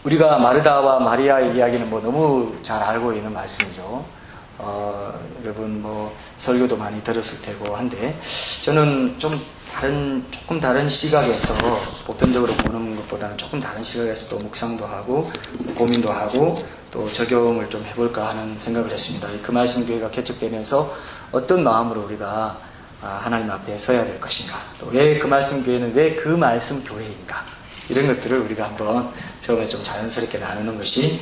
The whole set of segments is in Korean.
우리가 마르다와 마리아의 이야기는 뭐 너무 잘 알고 있는 말씀이죠. 여러분 뭐 설교도 많이 들었을 테고 한데, 저는 조금 다른 시각에서, 보편적으로 보는 것보다는 조금 다른 시각에서 또 묵상도 하고 고민도 하고 또 적용을 좀 해볼까 하는 생각을 했습니다. 그 말씀 교회가 개척되면서 어떤 마음으로 우리가 하나님 앞에 서야 될 것인가, 또 왜 그 말씀 교회는 왜 그 말씀 교회인가, 이런 것들을 우리가 한번 처음에 좀 자연스럽게 나누는 것이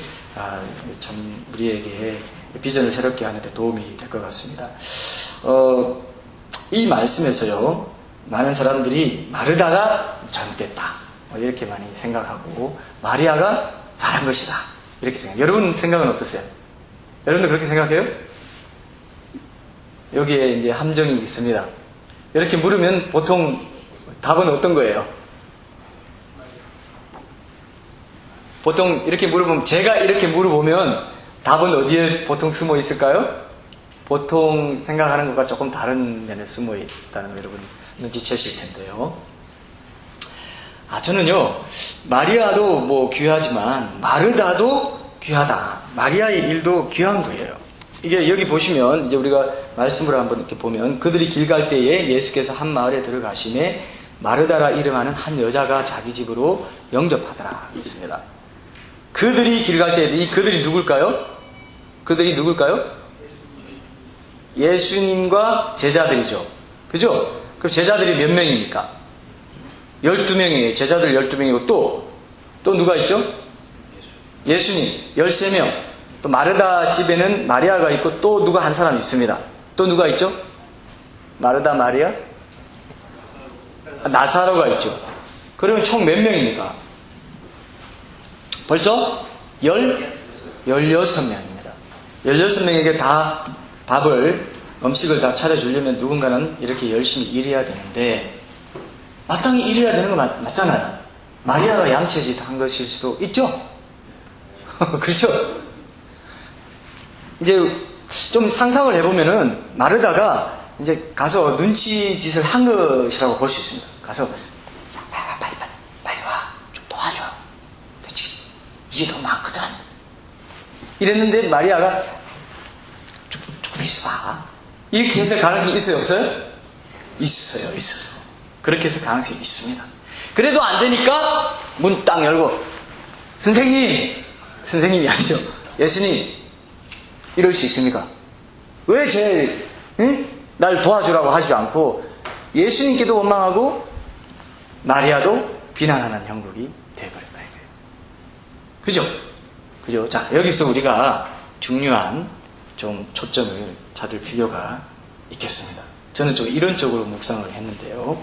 참 우리에게 비전을 새롭게 하는데 도움이 될 것 같습니다. 이 말씀에서요, 많은 사람들이 마르다가 잘못됐다 이렇게 많이 생각하고, 마리아가 잘한 것이다 이렇게 생각해요. 여러분 생각은 어떠세요? 여러분도 그렇게 생각해요? 여기에 이제 함정이 있습니다. 이렇게 물으면 보통 답은 어떤 거예요? 보통 이렇게 물어보면, 제가 이렇게 물어보면 답은 어디에 보통 숨어 있을까요? 보통 생각하는 것과 조금 다른 면에 숨어 있다는 거 여러분 눈치채실 텐데요. 저는요, 마리아도 뭐 귀하지만 마르다도 귀하다. 마리아의 일도 귀한 거예요. 이게 여기 보시면 이제 우리가 말씀을 한번 이렇게 보면, 그들이 길 갈 때에 예수께서 한 마을에 들어가시매 마르다라 이름하는 한 여자가 자기 집으로 영접하더라 했습니다. 그들이 길 갈 때, 이 그들이 누굴까요? 그들이 누굴까요? 예수님과 제자들이죠. 그죠? 그럼 제자들이 몇 명입니까? 12명이에요. 제자들 12명이고 또 누가 있죠? 예수님 13명. 또 마르다 집에는 마리아가 있고 또 누가 한 사람 있습니다. 또 누가 있죠? 마르다, 마리아? 나사로가 있죠. 그러면 총 몇 명입니까? 벌써 16명입니다. 16명에게 다 음식을 다 차려주려면 누군가는 이렇게 열심히 일해야 되는데, 마땅히 일해야 되는 거 맞잖아요. 마리아가 양치짓 한 것일 수도 있죠? 그렇죠? 이제 좀 상상을 해보면은, 마르다가 이제 가서 눈치짓을 한 것이라고 볼 수 있습니다. 가서, 야, 빨리 와. 좀 도와줘. 이게 더 많거든. 이랬는데 마리아가 조금 있어봐. 이렇게 해서 가능성이 있어요, 없어요? 있어요. 그렇게 해서 가능성이 있습니다. 그래도 안 되니까 문 딱 열고, 선생님이 아니죠. 예수님, 이럴 수 있습니까? 왜 날 도와주라고 하지 않고 예수님께도 원망하고 마리아도 비난하는 형국이 되어버렸다 이거예요. 그죠? 자, 여기서 우리가 중요한 좀 초점을 찾을 필요가 있겠습니다. 저는 좀 이런 쪽으로 묵상을 했는데요.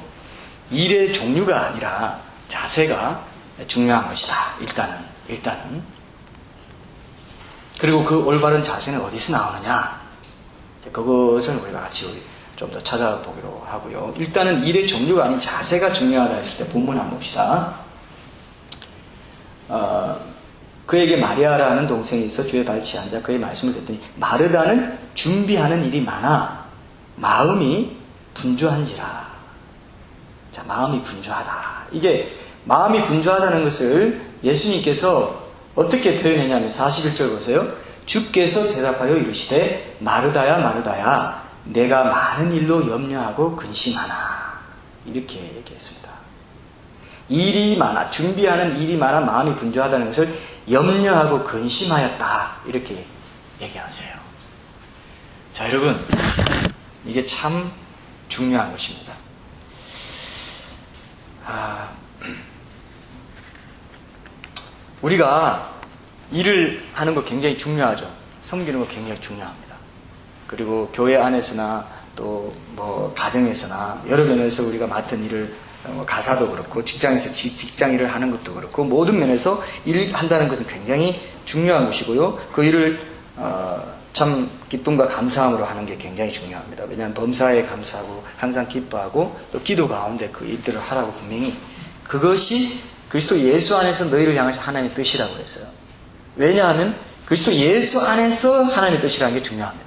일의 종류가 아니라 자세가 중요한 것이다. 일단은. 그리고 그 올바른 자세는 어디서 나오느냐? 그것을 우리가 같이 좀 더 찾아보기로 하고요. 일단은 일의 종류가 아닌 자세가 중요하다 했을 때 본문 한번 봅시다. 그에게 마리아라는 동생이 있어 주의 발치에 앉아 그의 말씀을 듣더니 마르다는 준비하는 일이 많아 마음이 분주한지라. 자, 마음이 분주하다. 이게 마음이 분주하다는 것을 예수님께서 어떻게 표현했냐면 41절 보세요. 주께서 대답하여 이르시되 마르다야 마르다야 내가 많은 일로 염려하고 근심하나. 이렇게 얘기했습니다. 일이 많아, 준비하는 일이 많아 마음이 분주하다는 것을 염려하고 근심하였다. 이렇게 얘기하세요. 자, 여러분, 이게 참 중요한 것입니다. 우리가 일을 하는 거 굉장히 중요하죠. 섬기는 거 굉장히 중요합니다. 그리고 교회 안에서나 또 뭐 가정에서나 여러 면에서 우리가 맡은 일을, 가사도 그렇고 직장에서 직장 일을 하는 것도 그렇고 모든 면에서 일한다는 것은 굉장히 중요한 것이고요. 그 일을 참 기쁨과 감사함으로 하는 게 굉장히 중요합니다. 왜냐하면 범사에 감사하고 항상 기뻐하고 또 기도 가운데 그 일들을 하라고 분명히, 그것이 그리스도 예수 안에서 너희를 향하신 하나님의 뜻이라고 했어요. 왜냐하면 그리스도 예수 안에서 하나님의 뜻이라는 게 중요합니다.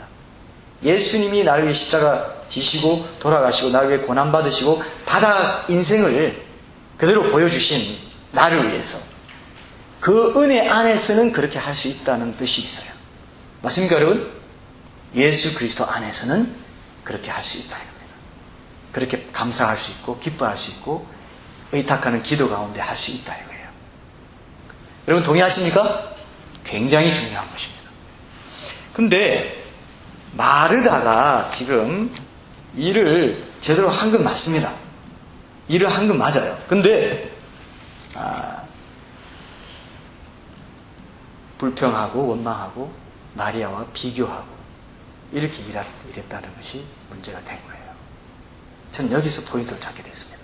예수님이 나를 위해 십자가 지시고 돌아가시고 나를 위해 고난받으시고 바다 인생을 그대로 보여주신 나를 위해서, 그 은혜 안에서는 그렇게 할 수 있다는 뜻이 있어요. 맞습니까, 여러분? 예수 그리스도 안에서는 그렇게 할 수 있다. 그렇게 감사할 수 있고, 기뻐할 수 있고, 의탁하는 기도 가운데 할 수 있다 이거예요. 여러분 동의하십니까? 굉장히 중요한 것입니다. 근데 마르다가 지금 일을 제대로 한 건 맞습니다. 일을 한 건 맞아요. 근데 불평하고 원망하고 마리아와 비교하고 이렇게 일했다는 것이 문제가 된 거예요. 전 여기서 포인트를 찾게 됐습니다.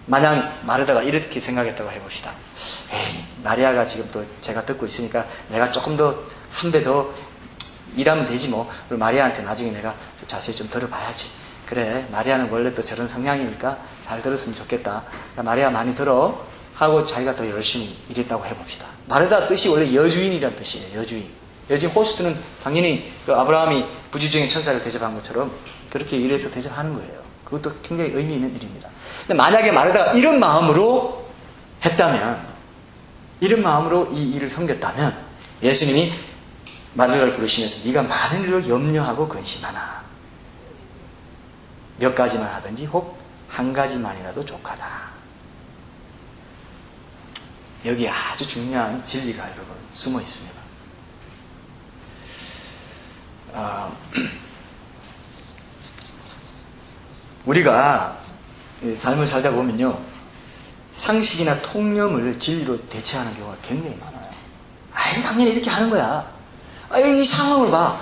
만약 마르다가 이렇게 생각했다고 해봅시다. 에이, 마리아가 지금 또 제가 듣고 있으니까 내가 조금 더 한 배 더 일하면 되지 뭐. 그리고 마리아한테 나중에 내가 자세히 좀 들어봐야지. 그래, 마리아는 원래 또 저런 성향이니까 잘 들었으면 좋겠다. 그러니까 마리아 많이 들어 하고 자기가 더 열심히 일했다고 해봅시다. 마르다 뜻이 원래 여주인이란 뜻이에요. 여주인. 여주인 호스트는 당연히 그 아브라함이 부지중의 천사를 대접한 것처럼 그렇게 일해서 대접하는 거예요. 그것도 굉장히 의미 있는 일입니다. 근데 만약에 마르다가 이런 마음으로 했다면, 이런 마음으로 이 일을 섬겼다면 예수님이 마르다를 부르시면서 네가 많은 일을 염려하고 근심하나 몇 가지만 하든지 혹 한 가지만이라도 족하다. 여기에 아주 중요한 진리가 여러분 숨어 있습니다. 우리가 삶을 살다 보면요, 상식이나 통념을 진리로 대체하는 경우가 굉장히 많아요. 아이, 당연히 이렇게 하는 거야. 이 상황을 봐.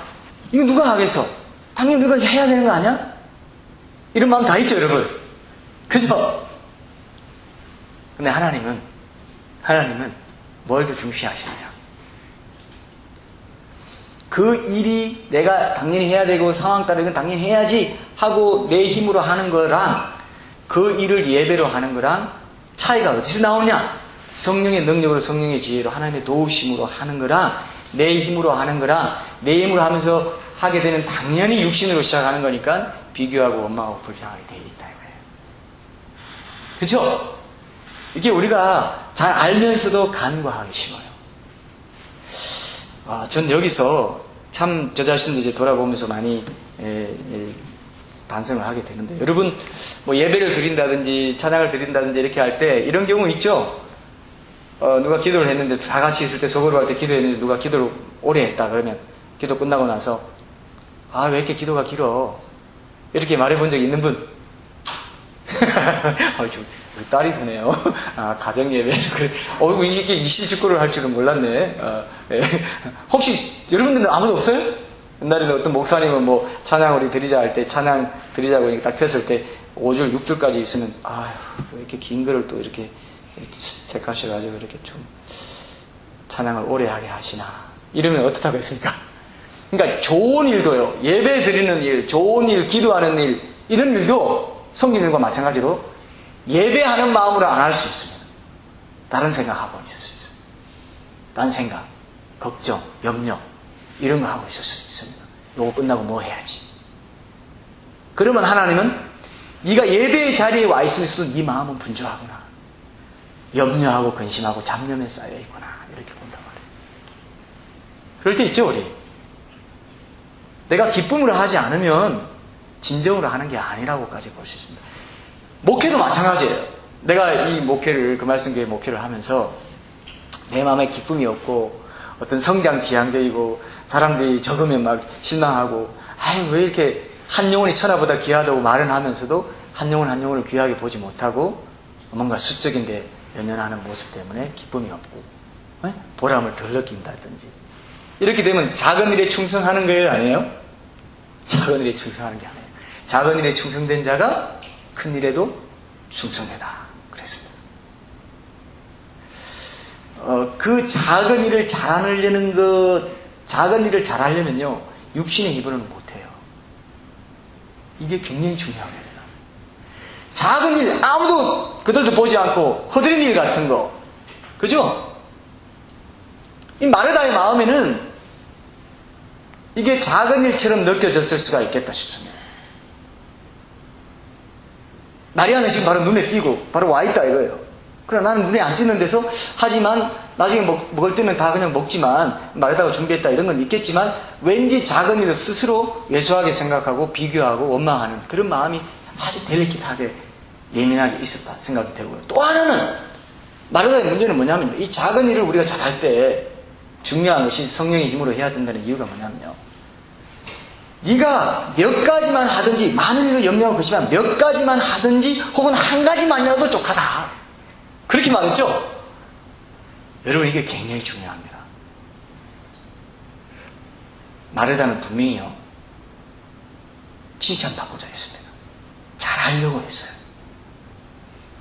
이거 누가 하겠어? 당연히 누가 해야 되는 거 아니야? 이런 마음 다 있죠, 여러분. 그죠? 근데 하나님은 뭘 더 중시하시느냐? 그 일이 내가 당연히 해야 되고 상황 따라 이건 당연히 해야지 하고 내 힘으로 하는 거랑 그 일을 예배로 하는 거랑 차이가 어디서 나오냐? 성령의 능력으로, 성령의 지혜로, 하나님의 도우심으로 하는 거랑 내 힘으로 하는 거랑 내 힘으로 하면서 하게 되면 당연히 육신으로 시작하는 거니까 비교하고 원망하고 불평하게 돼 있다 이거예요. 그렇죠? 이게 우리가 잘 알면서도 간과하기 쉬워요. 전 여기서 참 저 자신도 이제 돌아보면서 많이 반성을 하게 되는데, 여러분 뭐 예배를 드린다든지 찬양을 드린다든지 이렇게 할 때 이런 경우 있죠. 누가 기도를 했는데 다 같이 있을 때 소그룹 할 때 기도했는데 누가 기도를 오래 했다 그러면 기도 끝나고 나서 왜 이렇게 기도가 길어? 이렇게 말해본 적 있는 분? 우리 딸이 드네요. 가정 예배에서 그래. 이게 이시축구를 할 줄은 몰랐네. 혹시 여러분들은 아무도 없어요? 옛날에는 어떤 목사님은 뭐 찬양 우리 드리자 할 때 찬양 드리자고 딱 폈을 때 5줄 6줄까지 있으면 왜 이렇게 긴 거를 또 이렇게 택하셔가지고 이렇게 좀 찬양을 오래 하게 하시나, 이러면 어떻다고 했습니까? 그러니까 좋은 일도요, 예배 드리는 일, 좋은 일, 기도하는 일, 이런 일도 섬기는 일과 마찬가지로 예배하는 마음으로 안 할 수 있습니다. 다른 생각하고 있을 수 있어요. 딴 생각, 걱정, 염려 이런 거 하고 있을 수 있습니다. 요거 끝나고 뭐 해야지. 그러면 하나님은 네가 예배의 자리에 와 있으면서도 네 마음은 분주하구나, 염려하고 근심하고 잡념에 쌓여있구나, 이렇게 본단 말이에요. 그럴 때 있죠, 우리. 내가 기쁨으로 하지 않으면 진정으로 하는 게 아니라고까지 볼 수 있습니다. 목회도 마찬가지예요. 내가 이 목회를, 그 말씀교회 목회를 하면서 내 마음에 기쁨이 없고 어떤 성장 지향적이고 사람들이 적으면 막 실망하고 왜 이렇게 한 영혼이 천하보다 귀하다고 말은 하면서도 한 영혼 한 영혼을 귀하게 보지 못하고 뭔가 수적인데 연연하는 모습 때문에 기쁨이 없고 보람을 덜 느낀다든지, 이렇게 되면 작은 일에 충성하는 거예요, 아니에요? 작은 일에 충성하는 게 아니에요. 작은 일에 충성된 자가 큰 일에도 충성되다 그랬습니다. 그 작은 일을 잘하려는 것, 작은 일을 잘하려면요, 육신의 힘으로는 못해요. 이게 굉장히 중요합니다. 작은 일, 아무도 그들도 보지 않고 허드렛 일 같은 거, 그죠? 이 마르다의 마음에는 이게 작은 일처럼 느껴졌을 수가 있겠다 싶습니다. 마리아는 지금 바로 눈에 띄고 바로 와 있다 이거예요. 그러나 나는 눈에 안 띄는 데서 하지만 나중에 먹을 때는 다 그냥 먹지만 말에다가 준비했다 이런 건 있겠지만 왠지 작은 일을 스스로 왜소하게 생각하고 비교하고 원망하는 그런 마음이 아주 델리킷하게 예민하게 있었다 생각이 되고요. 또 하나는 마르다의 문제는 뭐냐면요. 이 작은 일을 우리가 잘할 때 중요한 것이 성령의 힘으로 해야 된다는 이유가 뭐냐면요. 네가 몇 가지만 하든지 많은 일을 염려하고 그렇지만 몇 가지만 하든지 혹은 한 가지만이라도 족하다. 그렇게 말했죠? 여러분 이게 굉장히 중요합니다. 마르다는 분명히요. 칭찬받고자 했습니다. 잘하려고 했어요.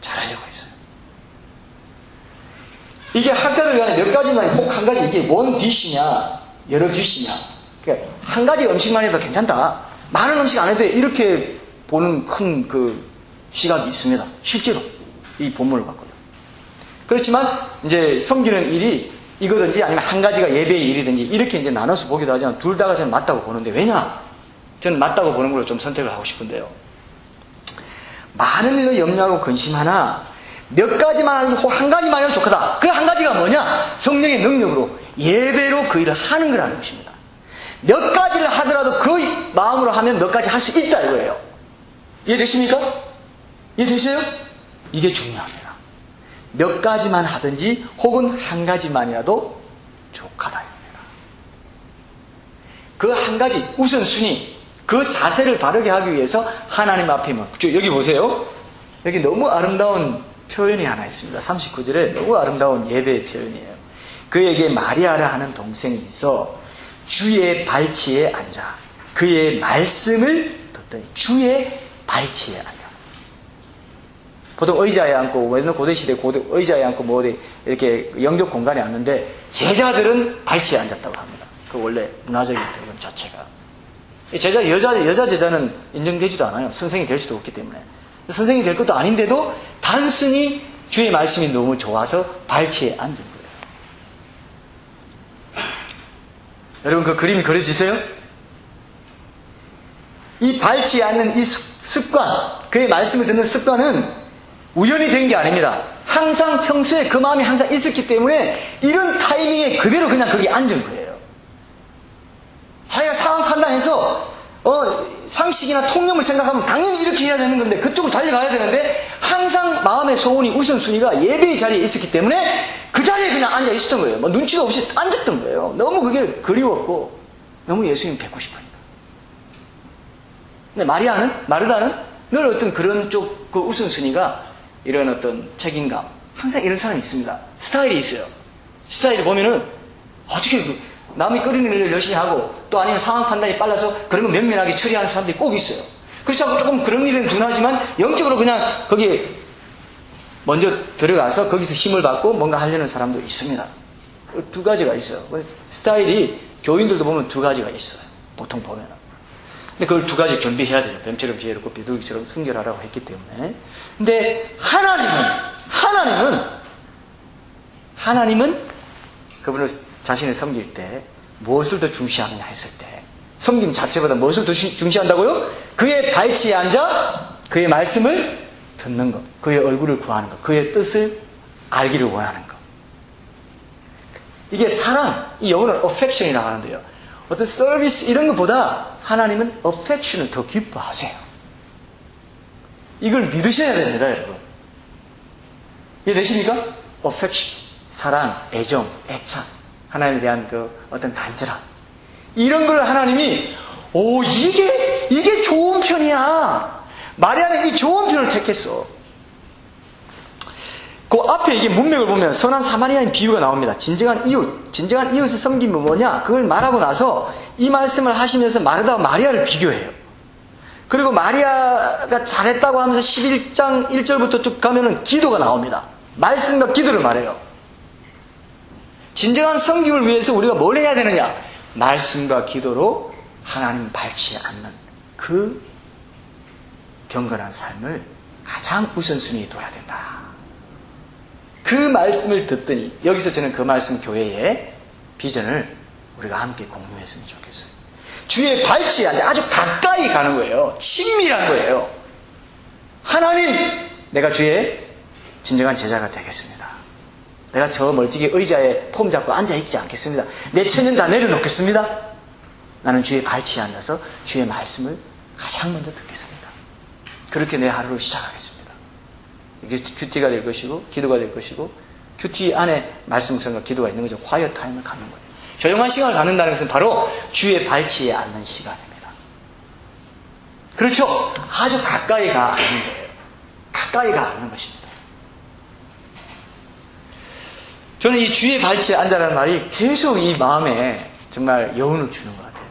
잘하려고 했어요. 이게 학자들 간에 몇 가지만 꼭 한 가지 이게 원 디시냐 여러 디시냐 그러니까 한 가지 음식만 해도 괜찮다. 많은 음식 안 해도 이렇게 보는 큰 그 시각이 있습니다. 실제로 이 본문을 갖고요. 그렇지만 이제 섬기는 일이 이거든지 아니면 한 가지가 예배의 일이든지 이렇게 이제 나눠서 보기도 하지만 둘 다가 저는 맞다고 보는데 왜냐? 저는 맞다고 보는 걸로 좀 선택을 하고 싶은데요. 많은 일을 염려하고 근심하나 몇 가지만 하든지 혹 한 가지만 하면 좋겠다. 그 한 가지가 뭐냐? 성령의 능력으로 예배로 그 일을 하는 거라는 것입니다. 몇 가지를 하더라도 그 마음으로 하면 몇 가지 할 수 있다 이거예요. 이해되십니까? 이해되세요? 이게 중요합니다. 몇 가지만 하든지 혹은 한 가지만이라도 족하다 이겁니다. 그 한 가지 우선순위 그 자세를 바르게 하기 위해서 하나님 앞에 여기 보세요. 여기 너무 아름다운 표현이 하나 있습니다. 39절에 너무 아름다운 예배의 표현이에요. 그에게 마리아라 하는 동생이 있어 주의 발치에 앉아 그의 말씀을 듣더니 주의 발치에 앉아. 보통 의자에 앉고 고대시대 의자에 앉고 뭐 어디 이렇게 영적 공간에 앉는데 제자들은 발치에 앉았다고 합니다. 그 원래 문화적인 배경 자체가. 여자 제자는 인정되지도 않아요. 선생이 될 수도 없기 때문에. 선생이 될 것도 아닌데도 단순히 주의 말씀이 너무 좋아서 발치에 앉은 거예요. 여러분 그 그림이 그려지세요? 이 발치에 앉는 이 습관, 그의 말씀을 듣는 습관은 우연히 된 게 아닙니다. 항상 평소에 그 마음이 항상 있었기 때문에 이런 타이밍에 그대로 그냥 거기 앉은 거예요. 자기가 상황 판단해서 상식이나 통념을 생각하면 당연히 이렇게 해야 되는 건데 그쪽으로 달려가야 되는데 항상 마음의 소원이 우선순위가 예배의 자리에 있었기 때문에 그 자리에 그냥 앉아 있었던 거예요. 뭐 눈치도 없이 앉았던 거예요. 너무 그게 그리웠고 너무 예수님 뵙고 싶으니까. 근데 마르다는 늘 어떤 그런 쪽 그 우선순위가 이런 어떤 책임감 항상 이런 사람이 있습니다. 스타일이 있어요. 스타일을 보면은 어떻게 남이 끓이는 일을 열심히 하고 또 아니면 상황 판단이 빨라서 그런 거 면면하게 처리하는 사람들이 꼭 있어요. 그렇지 않고 조금 그런 일은 둔하지만 영적으로 그냥 거기에 먼저 들어가서 거기서 힘을 받고 뭔가 하려는 사람도 있습니다. 두 가지가 있어요. 스타일이 교인들도 보면 두 가지가 있어요. 보통 보면. 근데 그걸 두 가지 겸비해야 돼요. 뱀처럼 지혜롭고 비둘기처럼 순결하라고 했기 때문에. 근데 하나님은 그분을 자신을 섬길 때 무엇을 더 중시하느냐 했을 때 섬김 자체보다 무엇을 더 중시한다고요? 그의 발치에 앉아 그의 말씀을 듣는 것, 그의 얼굴을 구하는 것, 그의 뜻을 알기를 원하는 것. 이게 사랑, 이 영어는 affection이라고 하는데요. 어떤 서비스 이런 것보다 하나님은 affection을 더 기뻐하세요. 이걸 믿으셔야 됩니다, 여러분. 이해되십니까? affection, 사랑, 애정, 애착, 하나님에 대한 그 어떤 간절함. 이런 걸 하나님이 이게 좋은 편이야. 마리아는 이 좋은 편을 택했어. 그 앞에 이게 문맥을 보면 선한 사마리아인 비유가 나옵니다. 진정한 이웃을 섬기면 뭐냐? 그걸 말하고 나서 이 말씀을 하시면서 마르다와 마리아를 비교해요. 그리고 마리아가 잘했다고 하면서 11장 1절부터 쭉 가면은 기도가 나옵니다. 말씀과 기도를 말해요. 진정한 섬김을 위해서 우리가 뭘 해야 되느냐? 말씀과 기도로 하나님 발치에 앉는 그 경건한 삶을 가장 우선순위에 둬야 된다. 그 말씀을 듣더니 여기서 저는 그 말씀 교회의 비전을 우리가 함께 공유했으면 좋겠어요. 주의 발치에 앉아 아주 가까이 가는 거예요. 친밀한 거예요. 하나님, 내가 주의 진정한 제자가 되겠습니다. 내가 저 멀찍이 의자에 폼 잡고 앉아있지 않겠습니다. 내 체면 다 내려놓겠습니다. 나는 주의 발치에 앉아서 주의 말씀을 가장 먼저 듣겠습니다. 그렇게 내 하루를 시작하겠습니다. 이게 큐티가 될 것이고 기도가 될 것이고, 큐티 안에 말씀 묵상과 기도가 있는 거죠. 화이어 타임을 갖는 거예요. 조용한 시간을 갖는다는 것은 바로 주의 발치에 앉는 시간입니다. 그렇죠? 아주 가까이가 않는 거예요. 가까이가 않는 것입니다. 저는 이 주의 발치에 앉아라는 말이 계속 이 마음에 정말 여운을 주는 것 같아요.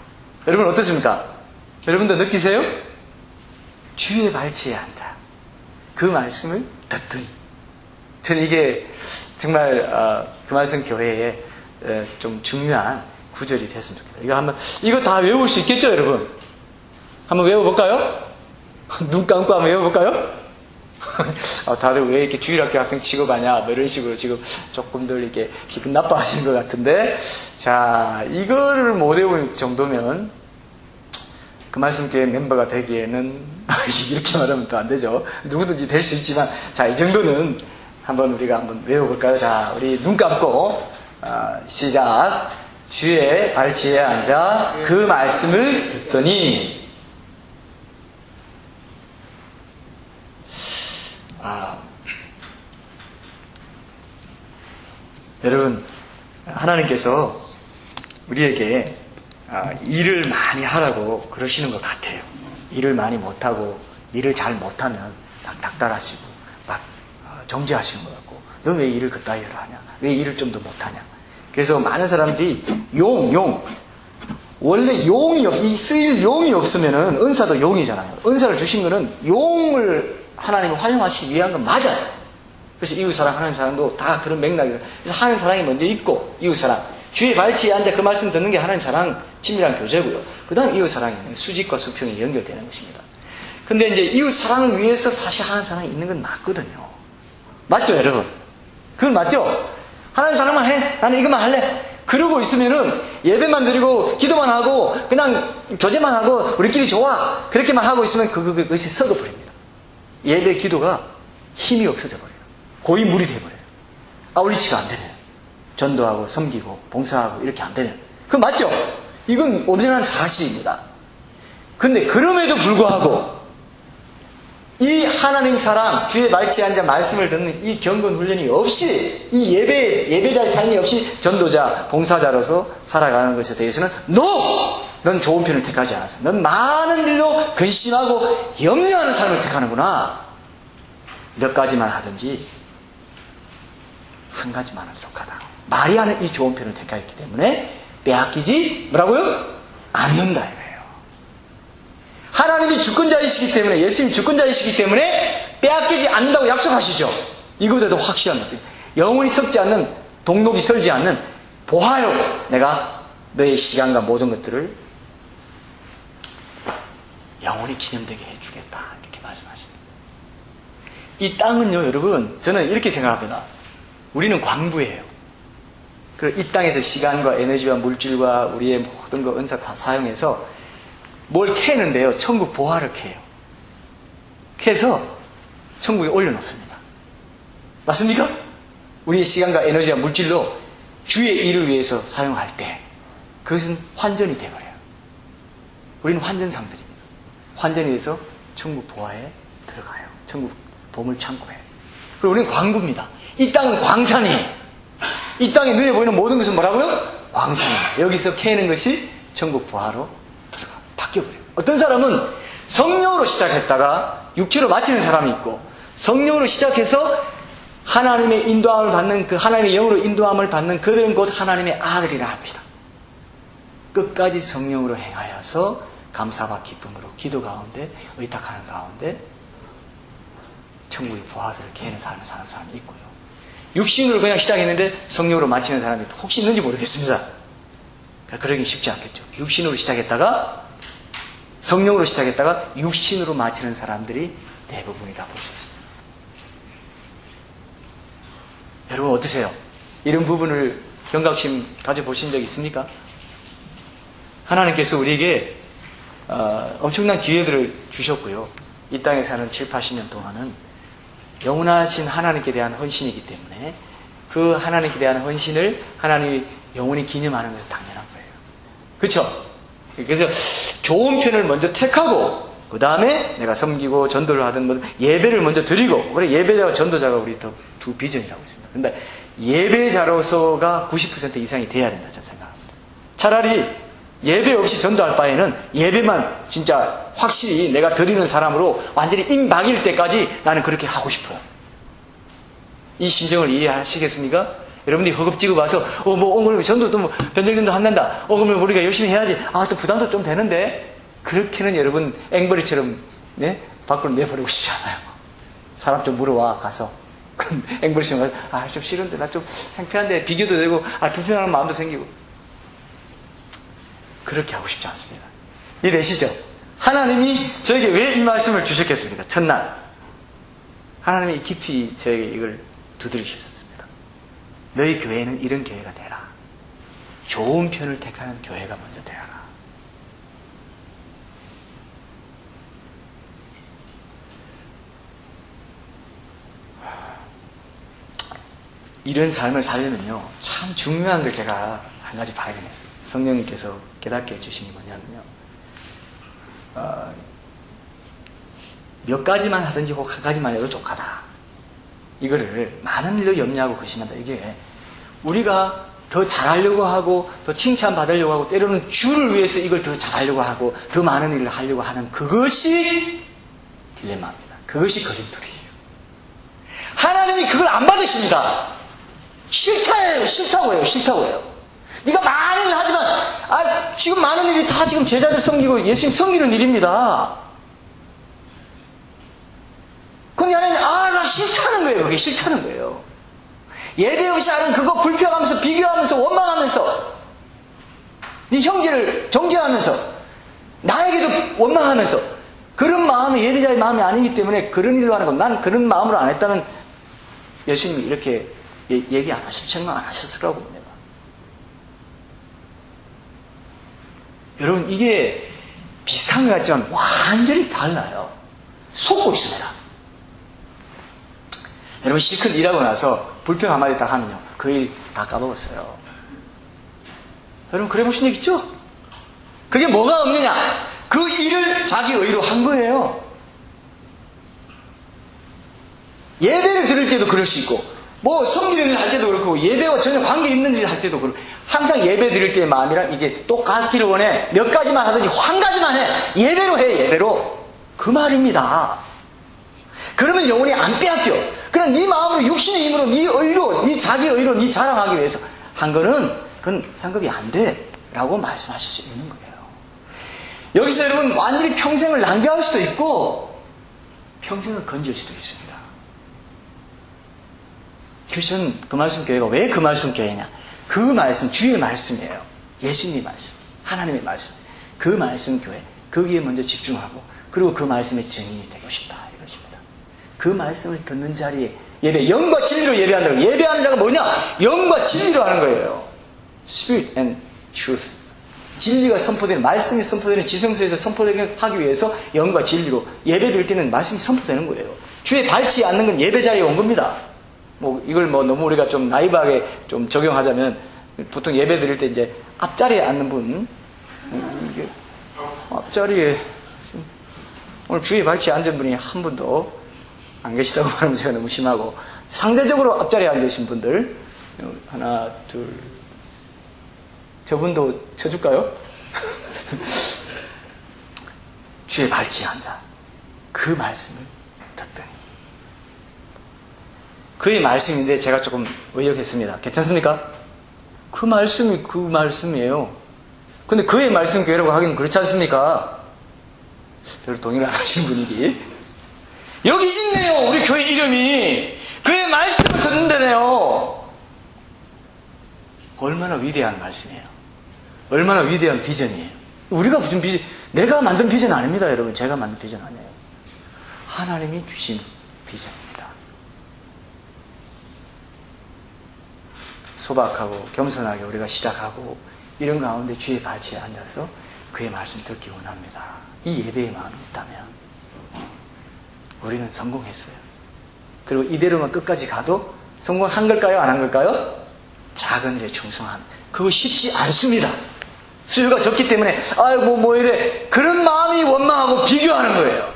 여러분 어떻습니까? 여러분도 느끼세요? 주의 발치에 앉아. 그 말씀을 듣더니. 저는 이게 정말 그 말씀 교회에 좀 중요한 구절이 됐으면 좋겠다. 이거 다 외울 수 있겠죠, 여러분? 한번 외워볼까요? 눈 감고 한번 외워볼까요? 다들 왜 이렇게 주일학교 학생 취급하냐, 뭐 이런 식으로 지금 조금들 이렇게 기분 나빠하시는 것 같은데, 자, 이거를 못 외울 정도면 그 말씀교회 멤버가 되기에는 이렇게 말하면 또 안 되죠. 누구든지 될 수 있지만, 자, 이 정도는 우리가 한번 외워볼까요? 자, 우리 눈 감고 시작. 주의 발치에 앉아 그 말씀을 듣더니. 여러분, 하나님께서 우리에게 일을 많이 하라고 그러시는 것 같아요. 일을 많이 못하고 일을 잘 못하면 막 닥달하시고 막 정죄하시는 것 같고, 너 왜 일을 그따위로 하냐, 왜 일을 좀 더 못하냐. 그래서 많은 사람들이 원래 이 쓰일 용이 없으면은 은사도 용이잖아요. 은사를 주신 거는 용을 하나님이 활용하시기 위한 건 맞아요. 그래서 이웃사랑, 하나님 사랑도 다 그런 맥락에서, 그래서 하나님 사랑이 먼저 있고, 이웃사랑, 주의 발치에 앉아 그 말씀 듣는 게 하나님 사랑 친밀한 교제고요. 그 다음 이웃사랑이 수직과 수평이 연결되는 것입니다. 근데 이제 이웃사랑을 위해서 사실 하나님 사랑이 있는 건 맞거든요. 맞죠, 여러분? 그건 맞죠? 하나님 사랑만 해, 나는 이것만 할래, 그러고 있으면은 예배만 드리고 기도만 하고 그냥 교제만 하고 우리끼리 좋아, 그렇게만 하고 있으면 그것이 썩어버립니다. 예배 기도가 힘이 없어져 버려요. 고인물이 돼버려요. 아울리치가 안 되네요. 전도하고 섬기고 봉사하고 이렇게 안 되네요. 그건 맞죠? 이건 온전한 사실입니다. 근데 그럼에도 불구하고 이 하나님 사랑, 주의 발치에 앉아 말씀을 듣는 이 경건 훈련이 없이, 이 예배자의 삶이 없이 전도자, 봉사자로서 살아가는 것에 대해서는 넌 좋은 편을 택하지 않았어. 넌 많은 일로 근심하고 염려하는 삶을 택하는구나. 몇 가지만 하든지 한 가지만 하면 족하다. 말이 하는 이 좋은 편을 택하였기 때문에 빼앗기지 뭐라고요? 않는다 이거예요. 하나님이 주권자이시기 때문에, 예수님이 주권자이시기 때문에 빼앗기지 않는다고 약속하시죠. 이거보다도 확실한 것. 영원히 썩지 않는, 동록이 썰지 않는, 보아요, 내가 너의 시간과 모든 것들을 영원히 기념되게 해주겠다, 이렇게 말씀하십니다. 이 땅은요, 여러분, 저는 이렇게 생각합니다. 우리는 광부예요. 그리고 이 땅에서 시간과 에너지와 물질과 우리의 모든 거 은사 다 사용해서 뭘 캐는데요, 천국 보화를 캐요. 캐서 천국에 올려놓습니다. 맞습니까? 우리의 시간과 에너지와 물질로 주의 일을 위해서 사용할 때 그것은 환전이 되어버려요. 우리는 환전상들입니다. 환전이 돼서 천국 보화에 들어가요. 천국 보물 창고에. 그리고 우리는 광부입니다. 이 땅은 광산이에요. 이 땅에 눈에 보이는 모든 것은 뭐라고요? 광산이에요. 여기서 캐는 것이 천국 보화로 바뀌어버려요. 어떤 사람은 성령으로 시작했다가 육체로 마치는 사람이 있고, 성령으로 시작해서 하나님의 인도함을 받는, 그 하나님의 영으로 인도함을 받는 그들은 곧 하나님의 아들이라 합니다. 끝까지 성령으로 행하여서 감사와 기쁨으로 기도 가운데, 의탁하는 가운데 천국의 부하들을 캐는 삶을 사는 사람이 있고요. 육신으로 그냥 시작했는데 성령으로 마치는 사람이 혹시 있는지 모르겠습니다. 그러긴 쉽지 않겠죠. 육신으로 시작했다가 성령으로 시작했다가 육신으로 마치는 사람들이 대부분이다 볼 수 있습니다. 여러분 어떠세요? 이런 부분을 경각심 가져보신 적 있습니까? 하나님께서 우리에게 엄청난 기회들을 주셨고요. 이 땅에 사는 7, 80년 동안은 영원하신 하나님께 대한 헌신이기 때문에 그 하나님께 대한 헌신을 하나님이 영원히 기념하는 것은 당연한 거예요. 그렇죠? 그래서 좋은 편을 먼저 택하고 그 다음에 내가 섬기고 전도를 하든 뭐 예배를 먼저 드리고, 그래 예배자와 전도자가 우리 두 비전이라고 있습니다. 근데 예배자로서가 90% 이상이 돼야 된다 저는 생각합니다. 차라리 예배 없이 전도할 바에는 예배만 진짜 확실히 내가 드리는 사람으로 완전히 임박일 때까지 나는 그렇게 하고 싶어요. 이 심정을 이해하시겠습니까? 여러분들이 허겁지겁 와서 오늘 전도도 뭐 변정전도 한단다. 그러면 우리가 열심히 해야지. 또 부담도 좀 되는데, 그렇게는 여러분 앵벌이처럼 밖으로 내버리고 싶지 않아요. 사람 좀 물어와 가서. 그럼 앵벌이처럼 가서 좀 싫은데, 나 좀 창피한데, 비교도 되고 불편한 마음도 생기고. 그렇게 하고 싶지 않습니다. 이해되시죠? 하나님이 저에게 왜 이 말씀을 주셨겠습니까? 첫날 하나님이 깊이 저에게 이걸 두드리셨습니다. 너희 교회는 이런 교회가 되라. 좋은 편을 택하는 교회가 먼저 되어라. 이런 삶을 살려면요, 참 중요한 걸 제가 한 가지 발견했어요. 성령님께서 깨닫게 해주신 게 뭐냐면요, 몇 가지만 하든지 혹 한 가지만 해도 족하다. 이거를 많은 일로 염려하고 거심한다. 이게 우리가 더 잘하려고 하고 더 칭찬받으려고 하고 때로는 주를 위해서 이걸 더 잘하려고 하고 더 많은 일을 하려고 하는 그것이 딜레마입니다. 그것이 거짓말이에요. 하나님이 그걸 안 받으십니다. 싫다고 해요. 네가 많은 일을 하지만 지금 많은 일이 다 지금 제자들 섬기고 예수님 섬기는 일입니다. 근데 하나님 나 싫다는 거예요. 그게 싫다는 거예요. 예배 없이 하는 그거 불평하면서 비교하면서 원망하면서 네 형제를 정죄하면서 나에게도 원망하면서 그런 마음이 예배자의 마음이 아니기 때문에 그런 일로 하는 거. 난 그런 마음으로 안 했다면 예수님이 이렇게 얘기 안 하셨을, 생각 안 하셨을 거라고 봅니다. 여러분, 이게 비슷한 것 같지만 완전히 달라요. 속고 있습니다. 여러분, 실컷 일하고 나서 불평 한마디 딱 하면요, 그 일 다 까먹었어요. 여러분, 그래 보신 적 있죠? 그게 뭐가 없느냐? 그 일을 자기 의로 한 거예요. 예배를 드릴 때도 그럴 수 있고, 섬기는 일을 할 때도 그렇고, 예배와 전혀 관계 있는 일을 할 때도 그렇고, 항상 예배 드릴 때의 마음이랑 이게 똑같기를 원해. 몇 가지만 하든지 한 가지만 해. 예배로 해, 예배로. 그 말입니다. 그러면 영혼이 안 빼앗겨. 그냥 네 마음으로, 육신의 힘으로, 네 의로, 네 자기 의로, 네 자랑하기 위해서 한 거는 그건 상급이 안 돼. 라고 말씀하실 수 있는 거예요. 여기서 여러분 완전히 평생을 낭비할 수도 있고 평생을 건질 수도 있습니다. 그래서 그 말씀 교회가 왜 그 말씀 교회냐? 그 말씀, 주의 말씀이에요. 예수님의 말씀, 하나님의 말씀. 그 말씀 교회, 거기에 먼저 집중하고 그리고 그 말씀의 증인이 되고 싶다. 이것입니다. 그 말씀을 듣는 자리에 예배, 영과 진리로 예배한다고. 예배하는 자가 뭐냐? 영과 진리로 하는 거예요. Spirit and Truth. 진리가 선포되는, 말씀이 선포되는 지성소에서 선포되게 하기 위해서 영과 진리로 예배 드릴 때는 말씀이 선포되는 거예요. 주에 밟지 않는 건 예배 자리에 온 겁니다. 이걸 너무 우리가 좀 나이브하게 좀 적용하자면, 보통 예배 드릴 때 이제 앞자리에 앉는 분, 이게 앞자리에, 오늘 주에 밟지 앉은 분이 한 분도 안 계시다고 말하면 제가 너무 심하고, 상대적으로 앞자리에 앉으신 분들, 하나, 둘, 저분도 쳐줄까요? 주에 밟지 않자. 그 말씀을 듣더니. 그의 말씀인데 제가 조금 의역했습니다. 괜찮습니까? 그 말씀이 그 말씀이에요. 근데 그의 말씀 교회라고 하기는 그렇지 않습니까? 별로 동의를 안 하시는 분위기. 여기 있네요. 우리 교회 이름이. 그의 말씀을 듣는 데네요. 얼마나 위대한 말씀이에요. 얼마나 위대한 비전이에요. 우리가 무슨 비전, 내가 만든 비전 아닙니다, 여러분. 제가 만든 비전 아니에요. 하나님이 주신 비전입니다. 소박하고 겸손하게 우리가 시작하고 이런 가운데 주의 발치에 앉아서 그의 말씀 듣기 원합니다. 이 예배의 마음이 있다면 우리는 성공했어요. 그리고 이대로만 끝까지 가도 성공한 걸까요? 안 한 걸까요? 작은 일에 충성함. 그거 쉽지 않습니다. 수요가 적기 때문에 아이고 뭐 이래 그런 마음이 원망하고 비교하는 거예요.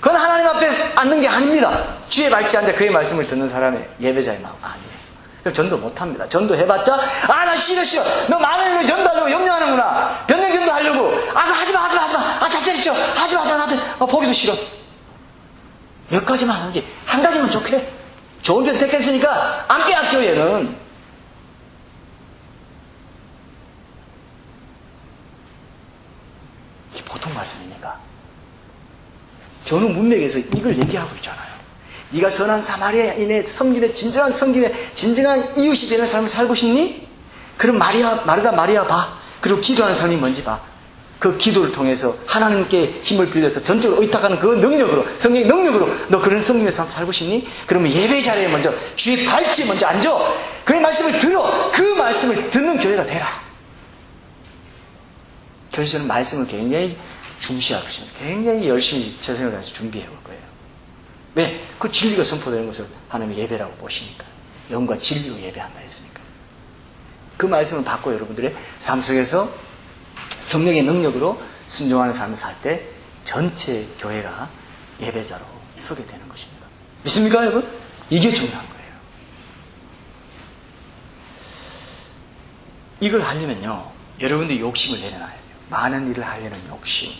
그건 하나님 앞에 앉는 게 아닙니다. 주에 밟지 앉아 그의 말씀을 듣는 사람의 예배자의 마음 아니에요. 그럼 전도 못합니다. 전도 해봤자 나 싫어 너 많은 일 전도하려고 염려하는구나. 변경 전도하려고 하지마 다 때리죠. 하지마 나한테 보기도 싫어. 몇 가지만 하는지 한 가지만 좋게 좋은 편 택했으니까 안 빼앗겨 얘는. 이게 보통 말씀입니까? 저는 문맥에서 이걸 얘기하고 있잖아요. 네가 선한 사마리아인의 섬김의 진정한 섬김의 진정한 이웃이 되는 삶을 살고 싶니? 그럼 마르다 마리아 봐. 그리고 기도하는 삶이 뭔지 봐. 그 기도를 통해서 하나님께 힘을 빌려서 전적으로 의탁하는 그 능력으로, 성령의 능력으로 너 그런 섬김의 삶 살고 싶니? 그러면 예배 자리에 먼저 주의 발치에 먼저 앉아. 그의 말씀을 들어. 그 말씀을 듣는 교회가 되라. 그래서 저는 말씀을 굉장히 중시하고 있습니다. 굉장히 열심히 최선을 다해서 준비해 올 거예요. 왜? 그 진리가 선포되는 것을 하나님의 예배라고 보시니까. 영과 진리로 예배한다 했으니까. 그 말씀을 받고 여러분들의 삶 속에서 성령의 능력으로 순종하는 삶을 살 때 전체 교회가 예배자로 서게 되는 것입니다. 믿습니까, 여러분? 이게 중요한 거예요. 이걸 하려면요, 여러분들이 욕심을 내려놔야 돼요. 많은 일을 하려는 욕심,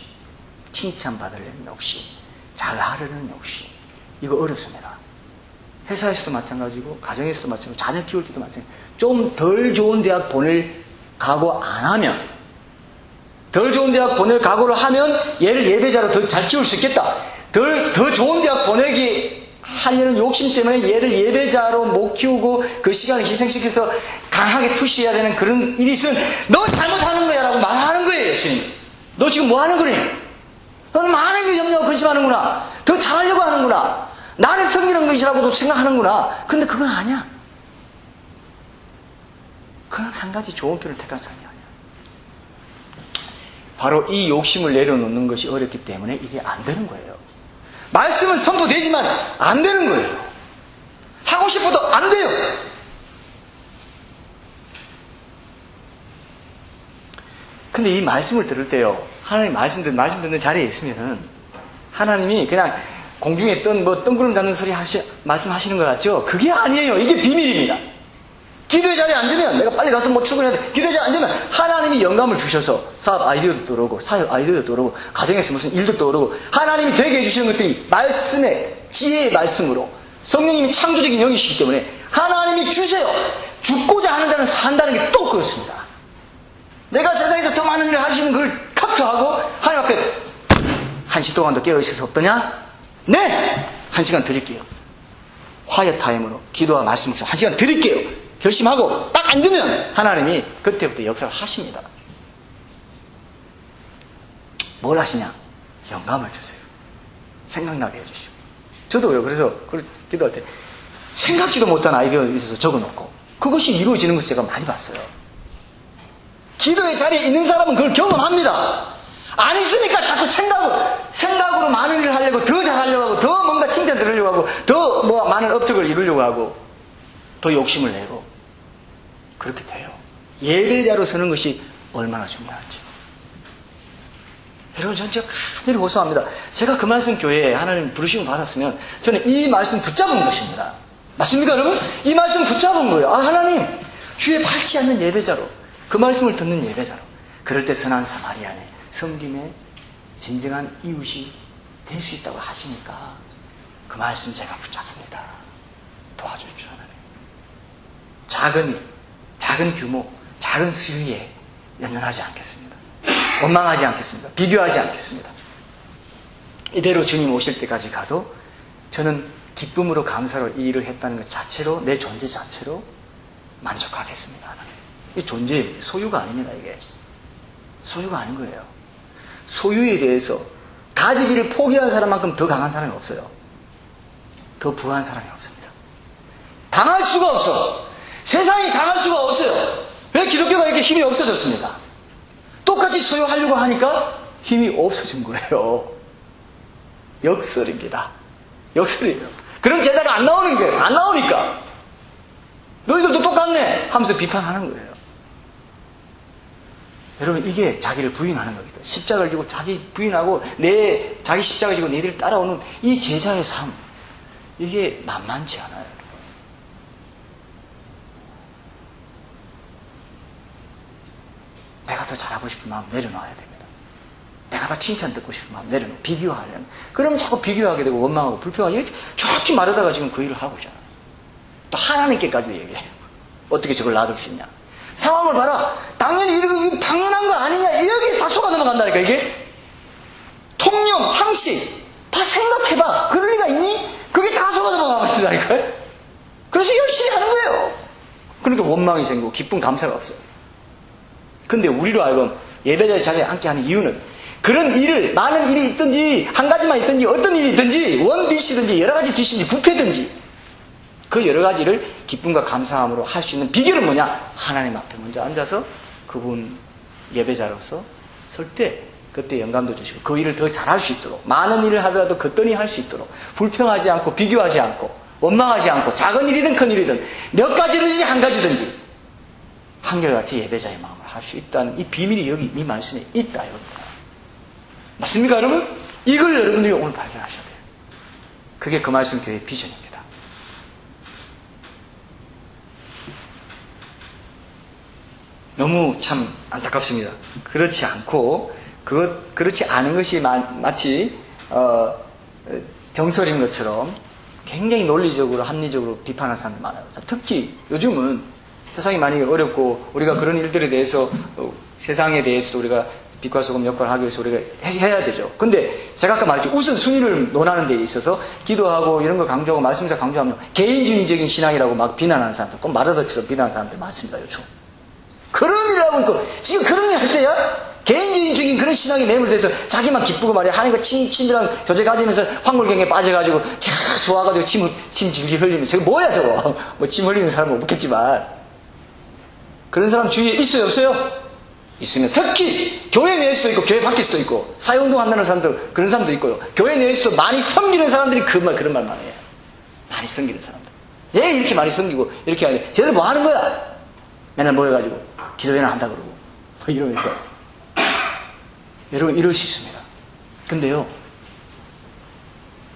칭찬받으려는 욕심, 잘하려는 욕심. 이거 어렵습니다. 회사에서도 마찬가지고 가정에서도 마찬가지고 자녀 키울 때도 마찬가지고 좀 덜 좋은 대학 보낼 각오 안 하면 덜 좋은 대학 보낼 각오를 하면 얘를 예배자로 더 잘 키울 수 있겠다. 더 좋은 대학 보내기 하려는 욕심 때문에 얘를 예배자로 못 키우고 그 시간을 희생시켜서 강하게 푸시해야 되는 그런 일이 있으면 너 잘못하는 거야 라고 말하는 거예요. 주님. 너 지금 뭐 하는 거니? 너는 많은 걸 염려하고 근심하는구나. 더 잘하려고 하는구나. 나를 섬기는 것이라고도 생각하는구나. 근데 그건 아니야. 그건 한 가지 좋은 편을 택한 삶이 아니야. 바로 이 욕심을 내려놓는 것이 어렵기 때문에 이게 안 되는 거예요. 말씀은 선포되지만 안 되는 거예요. 하고 싶어도 안 돼요. 근데 이 말씀을 들을 때요, 하나님 말씀 듣는 자리에 있으면은 하나님이 그냥 공중에 뜬구름 잡는 소리 말씀하시는 것 같죠? 그게 아니에요. 이게 비밀입니다. 기도의 자리에 앉으면 내가 빨리 가서 뭐 출근해야 돼. 기도의 자리에 앉으면 하나님이 영감을 주셔서 사업 아이디어도 떠오르고 사역 아이디어도 떠오르고 가정에서 무슨 일도 떠오르고 하나님이 되게 해주시는 것들이 말씀의 지혜의 말씀으로 성령님이 창조적인 영이시기 때문에 하나님이 주세요. 죽고자 하는 자는 산다는 게 또 그렇습니다. 내가 세상에서 더 많은 일을 하시는 걸 카트하고 하나님 앞에 1시 동안도 깨어있을 수 없더냐? 네! 1시간 드릴게요. 화이어 타임으로 기도와 말씀을 1시간 드릴게요. 결심하고 딱 앉으면 하나님이 그때부터 역사를 하십니다. 뭘 하시냐? 영감을 주세요. 생각나게 해주시오. 저도요. 그래서 기도할 때 생각지도 못한 아이디어가 있어서 적어놓고 그것이 이루어지는 것을 제가 많이 봤어요. 기도의 자리에 있는 사람은 그걸 경험합니다. 안 있으니까 자꾸 생각으로 많은 일을 하려고, 더 잘하려고 하고, 더 뭔가 칭찬 들으려고 하고, 더 많은 업적을 이루려고 하고, 더 욕심을 내고, 그렇게 돼요. 예배자로 서는 것이 얼마나 중요한지. 여러분, 전 제가 간절히 호소합니다. 제가 그 말씀 교회에 하나님 부르심을 받았으면, 저는 이 말씀 붙잡은 것입니다. 맞습니까, 여러분? 이 말씀 붙잡은 거예요. 하나님, 주의 밟지 않는 예배자로, 그 말씀을 듣는 예배자로, 그럴 때 선한 사마리아네, 섬김의 진정한 이웃이 될 수 있다고 하시니까 그 말씀 제가 붙잡습니다. 도와주십시오, 하나님. 작은 규모, 작은 수위에 연연하지 않겠습니다. 원망하지 않겠습니다. 비교하지 않겠습니다. 이대로 주님 오실 때까지 가도 저는 기쁨으로 감사로 이 일을 했다는 것 자체로, 내 존재 자체로 만족하겠습니다, 하나님. 이 존재, 소유가 아닙니다, 이게. 소유가 아닌 거예요. 소유에 대해서 가지기를 포기한 사람만큼 더 강한 사람이 없어요. 더 부한 사람이 없습니다. 당할 수가 없어. 세상이 당할 수가 없어요. 왜 기독교가 이렇게 힘이 없어졌습니까? 똑같이 소유하려고 하니까 힘이 없어진 거예요. 역설입니다. 역설이에요. 그런 제자가 안 나오는 거예요. 안 나오니까. 너희들도 똑같네 하면서 비판하는 거예요. 여러분, 이게 자기를 부인하는 겁니다. 십자가를 지고 자기 부인하고 자기 십자가를 지고 너희들 따라오는 이 제자의 삶, 이게 만만치 않아요. 내가 더 잘하고 싶은 마음 내려놔야 됩니다. 내가 더 칭찬 듣고 싶은 마음 내려놓고 비교하려면. 그럼 자꾸 비교하게 되고 원망하고 불평하고 저렇게 말하다가 지금 그 일을 하고 있잖아요. 또 하나님께까지 얘기해요. 어떻게 저걸 놔둘 수 있냐. 상황을 봐라. 당연히 이거 당연한 거 아니냐. 여기에 다 속아 넘어간다니까 이게. 통념, 상식 다 생각해봐. 그럴 리가 있니? 그게 다 속아 넘어가버린다니까요. 그래서 열심히 하는 거예요. 그러니까 원망이 생기고 기쁨, 감사가 없어요. 근데 우리로 하여금 예배자의 자리에 함께 하는 이유는 그런 일을, 많은 일이 있든지 한 가지만 있든지 어떤 일이 있든지 원빛이든지 여러 가지 빛이든지 부패든지 그 여러 가지를 기쁨과 감사함으로 할 수 있는 비결은 뭐냐? 하나님 앞에 먼저 앉아서 그분 예배자로서 설 때 그때 영감도 주시고 그 일을 더 잘할 수 있도록, 많은 일을 하더라도 거뜬히 할 수 있도록 불평하지 않고 비교하지 않고 원망하지 않고 작은 일이든 큰 일이든 몇 가지든지 한 가지든지 한결같이 예배자의 마음을 할 수 있다는 이 비밀이 여기 이 말씀에 있다 이겁니다. 맞습니까 여러분? 이걸 여러분들이 오늘 발견하셔야 돼요. 그게 그 말씀 교회의 비전입니다. 너무 참 안타깝습니다. 그렇지 않고 그렇지 않은 것이 마치 정설인 것처럼 굉장히 논리적으로 합리적으로 비판하는 사람이 많아요. 특히 요즘은 세상이 많이 어렵고 우리가 그런 일들에 대해서 세상에 대해서도 우리가 빛과 소금 역할을 하기 위해서 우리가 해야 되죠. 근데 제가 아까 말했죠. 우선순위를 논하는 데 있어서 기도하고 이런 거 강조하고 말씀에서 강조하면 개인주의적인 신앙이라고 막 비난하는 사람들, 꼭 마르다처럼 비난하는 사람들 많습니다. 요즘. 그런 일을 하고 있고 지금 그런 일 할 때야 개인주의적인 그런 신앙이 매몰돼서 자기만 기쁘고 말이야 하나님과 친밀한 교제 가지면서 황홀경에 빠져가지고 참 좋아가지고 침 질질 흘리면 저거 뭐야 저거. 뭐 침 흘리는 사람은 없겠지만 그런 사람 주위에 있어요 없어요? 있으면 특히 교회 내에서도 있고 교회 밖에서도 있고 사회운동 한다는 사람들 그런 사람도 있고요. 교회 내에서도 많이 섬기는 사람들이 그런 말만 해요. 많이 섬기는 사람들. 왜 이렇게 많이 섬기고 이렇게 하냐. 쟤들 뭐 하는 거야? 맨날 모여가지고 기도회나 한다 그러고 뭐 이러면서 여러분 이럴 수 있습니다. 근데요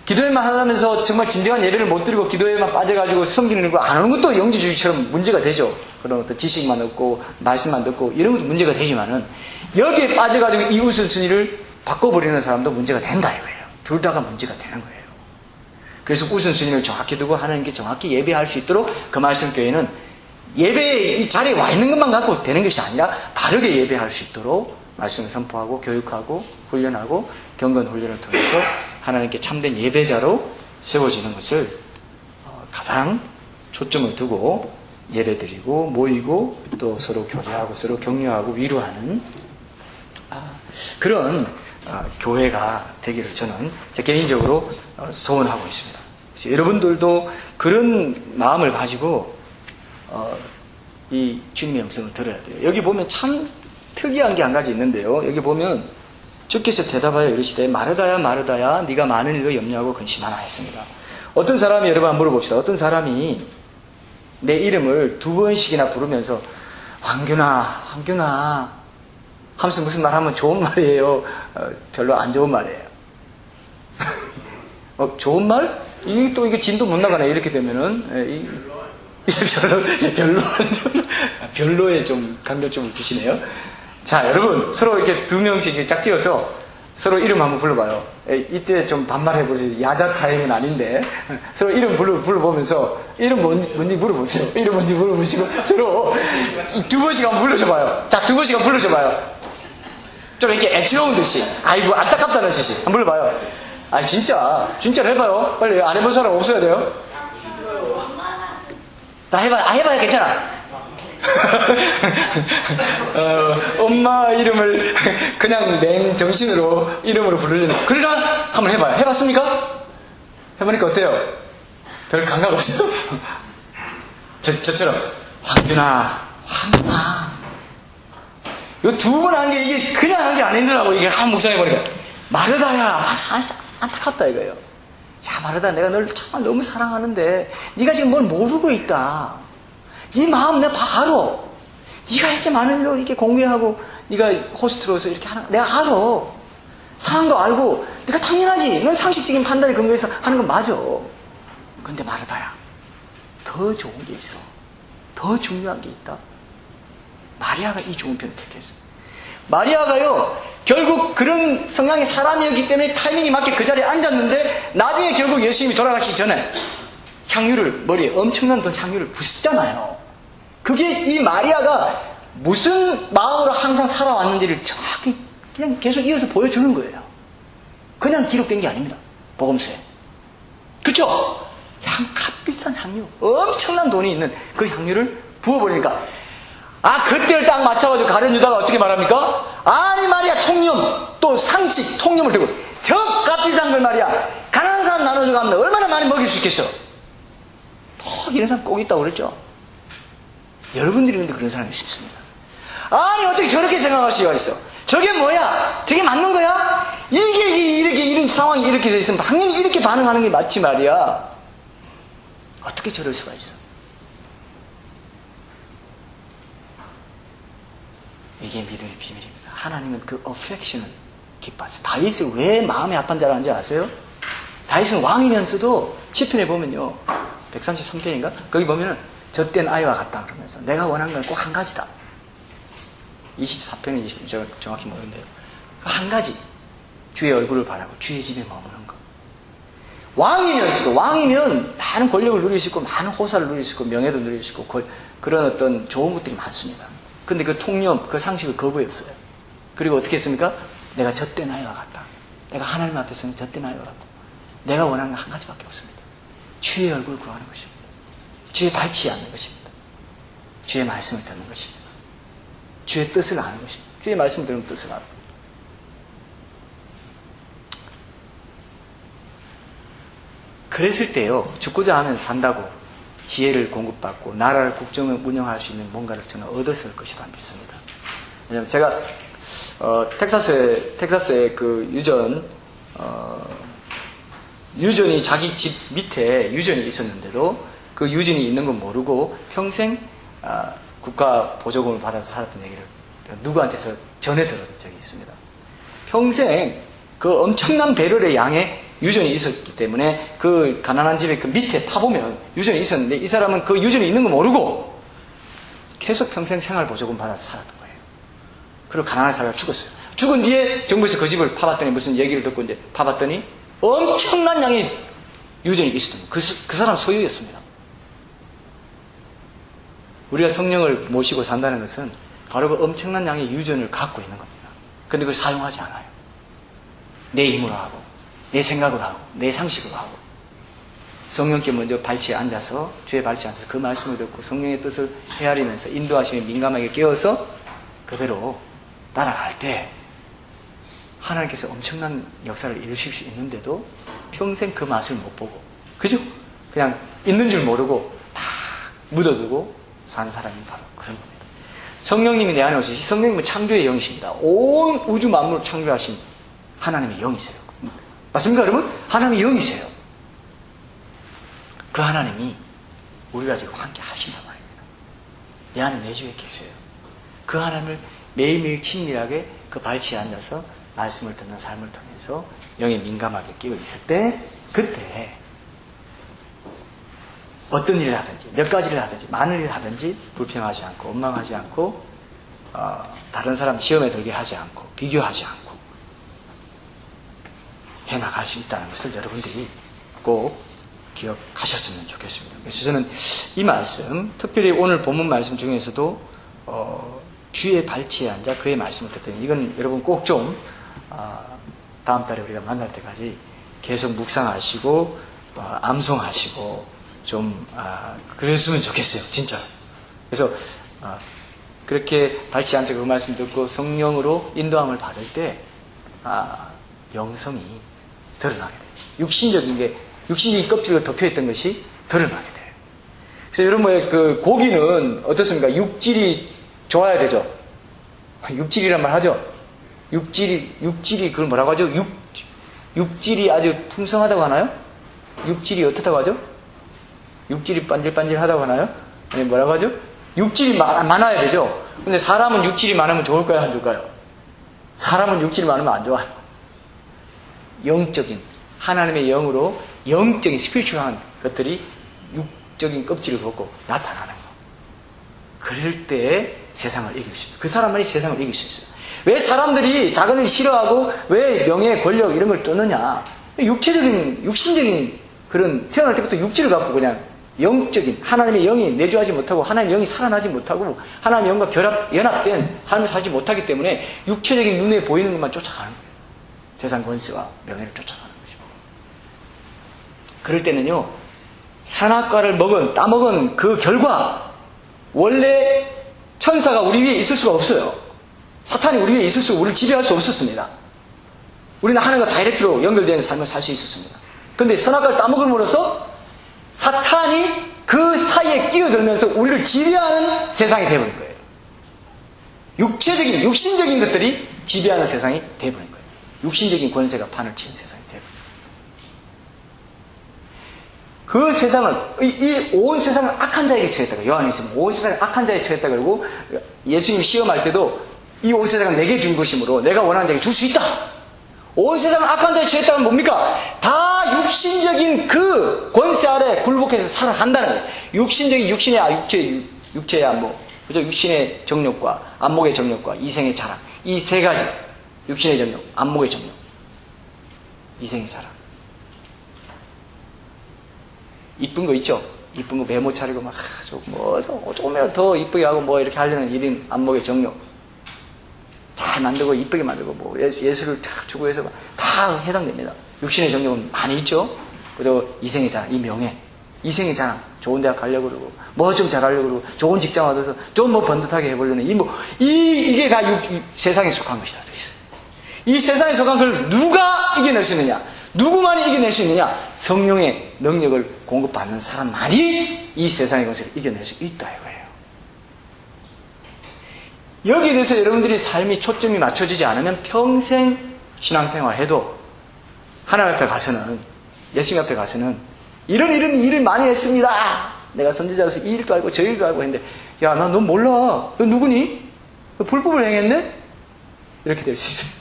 기도회만 하면서 정말 진정한 예배를 못 드리고 기도회만 빠져가지고 섬기는 거 안 하는 것도 영지주의처럼 문제가 되죠. 그런 어떤 지식만 얻고 말씀만 듣고 이런 것도 문제가 되지만은 여기에 빠져가지고 이 우선순위를 바꿔버리는 사람도 문제가 된다 이거예요. 둘 다가 문제가 되는 거예요. 그래서 우선순위를 정확히 두고 하나님께 정확히 예배할 수 있도록 그 말씀 교회는 예배에 이 자리에 와 있는 것만 갖고 되는 것이 아니라 바르게 예배할 수 있도록 말씀을 선포하고 교육하고 훈련하고 경건 훈련을 통해서 하나님께 참된 예배자로 세워지는 것을 가장 초점을 두고 예배드리고 모이고 또 서로 교제하고 서로 격려하고 위로하는 그런 교회가 되기를 저는 개인적으로 소원하고 있습니다. 그래서 여러분들도 그런 마음을 가지고 이 주님의 음성을 들어야 돼요. 여기 보면 참 특이한 게 한 가지 있는데요. 여기 보면 주께서 대답하여 이르시되 마르다야 마르다야 네가 많은 일로 염려하고 근심하나 했습니다. 어떤 사람이 여러분 한번 물어봅시다. 어떤 사람이 내 이름을 2번씩이나 부르면서 황균아 하면서 무슨 말 하면 좋은 말이에요? 별로 안 좋은 말이에요. 좋은 말? 또 이게 진도 못 나가네. 이렇게 되면은 별로에 좀 강조점을 두시네요. 자, 여러분 서로 이렇게 2명씩 짝지어서 서로 이름 한번 불러봐요. 이때 좀 반말해보세요. 야자 타임은 아닌데 서로 이름 불러보면서 이름 뭔지 물어보세요. 이름 뭔지 물어보시고 서로 2번씩 한번 불러줘봐요. 자, 2번씩 한번 불러줘봐요. 좀 이렇게 애처로운 듯이 아이고 안타깝다는 듯이 한번 불러봐요. 진짜로 해봐요. 빨리 안 해본 사람 없어야 돼요. 자, 해봐요. 괜찮아. 엄마 이름을 그냥 맨정신으로 이름으로 부르려는 그러나 한번 해봐요. 해봤습니까? 해보니까 어때요? 별 감각 없어요? 저처럼 황균아 이거 2번 한 게 이게 그냥 한 게 아니더라고. 이게 한 목사님 보니까 마르다야 안타깝다 이거예요. 야, 마르다, 내가 널 정말 너무 사랑하는데 네가 지금 뭘 모르고 있다. 네 마음 내가 다 알아. 네가 이렇게 많은 걸 이렇게 공유하고 네가 호스트로서 이렇게 하는 거 내가 알아. 사랑도 알고 네가 당연하지. 넌 상식적인 판단에 근거해서 하는 건 맞아. 근데 마르다야, 더 좋은 게 있어. 더 중요한 게 있다. 마리아가 이 좋은 편을 택했어. 마리아가요, 결국 그런 성향의 사람이었기 때문에 타이밍이 맞게 그 자리에 앉았는데 나중에 결국 예수님이 돌아가시기 전에 향유를, 머리에 엄청난 돈 향유를 붓잖아요. 그게 이 마리아가 무슨 마음으로 항상 살아왔는지를 정확히 그냥 계속 이어서 보여주는 거예요. 그냥 기록된 게 아닙니다. 복음서에. 그쵸? 값비싼 향유, 엄청난 돈이 있는 그 향유를 부어버리니까, 그때를 딱 맞춰가지고 가룟 유다가 어떻게 말합니까? 아니 말이야, 통념, 또 상식, 통념을 들고 저 값비싼 걸 말이야, 가난한 사람 나눠주고 하면 얼마나 많이 먹일 수 있겠어? 이런 사람 꼭 있다고 그랬죠. 여러분들이 근데 그런 사람일 수 있습니다. 아니 어떻게 저렇게 생각할 수가 있어? 저게 뭐야? 저게 맞는 거야? 이런 상황이 이렇게 돼 있으면 당연히 이렇게 반응하는 게 맞지 말이야. 어떻게 저럴 수가 있어? 이게 믿음의 비밀입니다. 하나님은 그 affection을 기뻐하세요. 다윗이 왜 마음이 아픈 줄 아는지 아세요? 다윗은 왕이면서도 시편에 보면요, 133편인가? 거기 보면은 젖된 아이와 같다 그러면서 내가 원하는 건 꼭 한 가지다. 24편이 20편, 제가 정확히 모르는데요. 한 가지, 주의 얼굴을 바라고 주의 집에 머무는 것. 왕이면서도, 왕이면 많은 권력을 누릴 수 있고 많은 호사를 누릴 수 있고 명예도 누릴 수 있고 그런 어떤 좋은 것들이 많습니다. 근데 그 통념, 그 상식을 거부했어요. 그리고 어떻게 했습니까? 내가 젖된 아이와 같다. 내가 하나님 앞에서는 젖된 아이와 같고 내가 원하는 건 한 가지밖에 없습니다. 주의 얼굴을 구하는 것입니다. 주의 발치지 않는 것입니다. 주의 말씀을 듣는 것입니다. 주의 뜻을 아는 것입니다. 주의 말씀을 들으면 뜻을 알아요. 그랬을 때요, 죽고자 하면 산다고 지혜를 공급받고 나라를 국정을 운영할 수 있는 뭔가를 저는 얻었을 것이다 믿습니다. 왜냐하면 제가 텍사스의 그 유전이 자기 집 밑에 유전이 있었는데도 그 유전이 있는 건 모르고 평생 국가 보조금을 받아서 살았던 얘기를 누구한테서 전해 들은 적이 있습니다. 평생 그 엄청난 배럴의 양의 유전이 있었기 때문에 그 가난한 집의 그 밑에 파보면 유전이 있었는데 이 사람은 그 유전이 있는 거 모르고 계속 평생 생활보조금 받아서 살았던 거예요. 그리고 가난한 사람이 죽었어요. 죽은 뒤에 정부에서 그 집을 파봤더니 무슨 얘기를 듣고 이제 파봤더니 엄청난 양의 유전이 있었던 거예요. 그 사람 소유였습니다. 우리가 성령을 모시고 산다는 것은 바로 그 엄청난 양의 유전을 갖고 있는 겁니다. 근데 그걸 사용하지 않아요. 내 힘으로 하고 내 생각으로 하고 내 상식으로 하고 성령께 먼저 발치에 앉아서 주의 발치에 앉아서 그 말씀을 듣고 성령의 뜻을 헤아리면서 인도하심에 민감하게 깨어서 그대로 따라갈 때 하나님께서 엄청난 역사를 이루실 수 있는데도 평생 그 맛을 못 보고 그죠? 그냥 있는 줄 모르고 다 묻어두고 산 사람이 바로 그런 겁니다. 성령님이 내 안에 오시시 성령님은 창조의 영이십니다. 온 우주 만물을 창조하신 하나님의 영이세요. 맞습니까 여러분? 하나님의 영이세요. 그 하나님이 우리가 지금 함께 하신단 말입니다. 내 안에 내주에 계세요. 그 하나님을 매일매일 친밀하게 그 발치에 앉아서 말씀을 듣는 삶을 통해서 영에 민감하게 끼어 있을 때 그때 어떤 일을 하든지 몇 가지를 하든지 많은 일을 하든지 불평하지 않고 원망하지 않고 다른 사람 시험에 들게 하지 않고 비교하지 않고 해나갈 수 있다는 것을 여러분들이 꼭 기억하셨으면 좋겠습니다. 그래서 저는 이 말씀, 특별히 오늘 본문 말씀 중에서도 주의 발치에 앉아 그의 말씀을 듣더니 이건 여러분 꼭 좀 다음 달에 우리가 만날 때까지 계속 묵상하시고 암송하시고 좀 그랬으면 좋겠어요. 진짜. 그래서 그렇게 발치에 앉아 그 말씀 듣고 성령으로 인도함을 받을 때 영성이 드러나게 돼요. 육신적인 껍질로 덮여있던 것이 드러나게 돼요. 그래서 여러분 그 고기는 어떻습니까? 육질이 좋아야 되죠. 육질이란 말 하죠. 육질이 그걸 뭐라고 하죠? 육질이 아주 풍성하다고 하나요? 육질이 어떻다고 하죠? 육질이 반질반질하다고 하나요? 아니 뭐라고 하죠? 육질이 많아야 되죠. 근데 사람은 육질이 많으면 좋을까요? 안 좋을까요? 사람은 육질이 많으면 안 좋아요. 영적인 하나님의 영으로 영적인 스피리추얼한 것들이 육적인 껍질을 벗고 나타나는 거. 그럴 때 세상을 이길 수 있어요. 그 사람만이 세상을 이길 수 있어요. 왜 사람들이 작은 일 싫어하고 왜 명예, 권력 이런 걸 떠느냐? 육체적인, 육신적인 그런 태어날 때부터 육질을 갖고 그냥 영적인 하나님의 영이 내주하지 못하고 하나님의 영이 살아나지 못하고 하나님의 영과 연합된 삶을 살지 못하기 때문에 육체적인 눈에 보이는 것만 쫓아가는 거예요. 세상 권세와 명예를 쫓아가는 것이고. 그럴 때는요, 선악과를 따먹은 그 결과 원래 천사가 우리 위에 있을 수가 없어요. 사탄이 우리 위에 있을 수, 우리를 지배할 수 없었습니다. 우리는 하나님과 다이렉트로 연결된 삶을 살 수 있었습니다. 그런데 선악과를 따먹음으로써 사탄이 그 사이에 끼어들면서 우리를 지배하는 세상이 되어버린 거예요. 육신적인 것들이 지배하는 세상이 되어버린 거예요. 육신적인 권세가 판을 치는 세상이 되어버린 거예요. 그 세상을, 이 온 세상을 악한 자에게 처했다고, 요한에 있으면 온 세상을 악한 자에게 처했다고 그러고, 예수님 시험할 때도 이 온 세상은 내게 준 것이므로 내가 원하는 자에게 줄 수 있다. 온 세상을 악한 자에 처했다는 뭡니까? 다 육신적인 그 권세 아래 굴복해서 살아간다는 거예요. 육체야 그죠? 육신의 정욕과 안목의 정욕과 이생의 자랑. 이 세 가지. 육신의 정욕, 안목의 정욕, 이생의 자랑. 이쁜 거 있죠? 이쁜 거 메모 차리고 막, 조금이라도 더 이쁘게 하고 이렇게 하려는 일인 안목의 정욕. 잘 만들고 이쁘게 만들고 예술을 탁 주고 해서 다 해당됩니다. 육신의 정욕은 많이 있죠. 그리고 이생의 자랑, 이 명예, 이생의 자랑, 좋은 대학 가려고 그러고 좀 잘하려고 그러고 좋은 직장 얻어서 좀 번듯하게 해보려는 이게 다 세상에 속한 것이다. 이 세상에 속한 걸 누가 이겨낼 수 있느냐? 누구만이 이겨낼 수 있느냐? 성령의 능력을 공급받는 사람만이 이 세상의 것을 이겨낼 수 있다 이거예요. 여기에 대해서 여러분들이 삶이 초점이 맞춰지지 않으면 평생 신앙생활 해도 하나님 앞에 가서는, 예수님 앞에 가서는 이런 일을 많이 했습니다. 내가 선지자로서 이 일도 알고 저 일도 알고 했는데, 야, 나 너 몰라. 너 누구니? 너 불법을 행했네? 이렇게 될 수 있어요.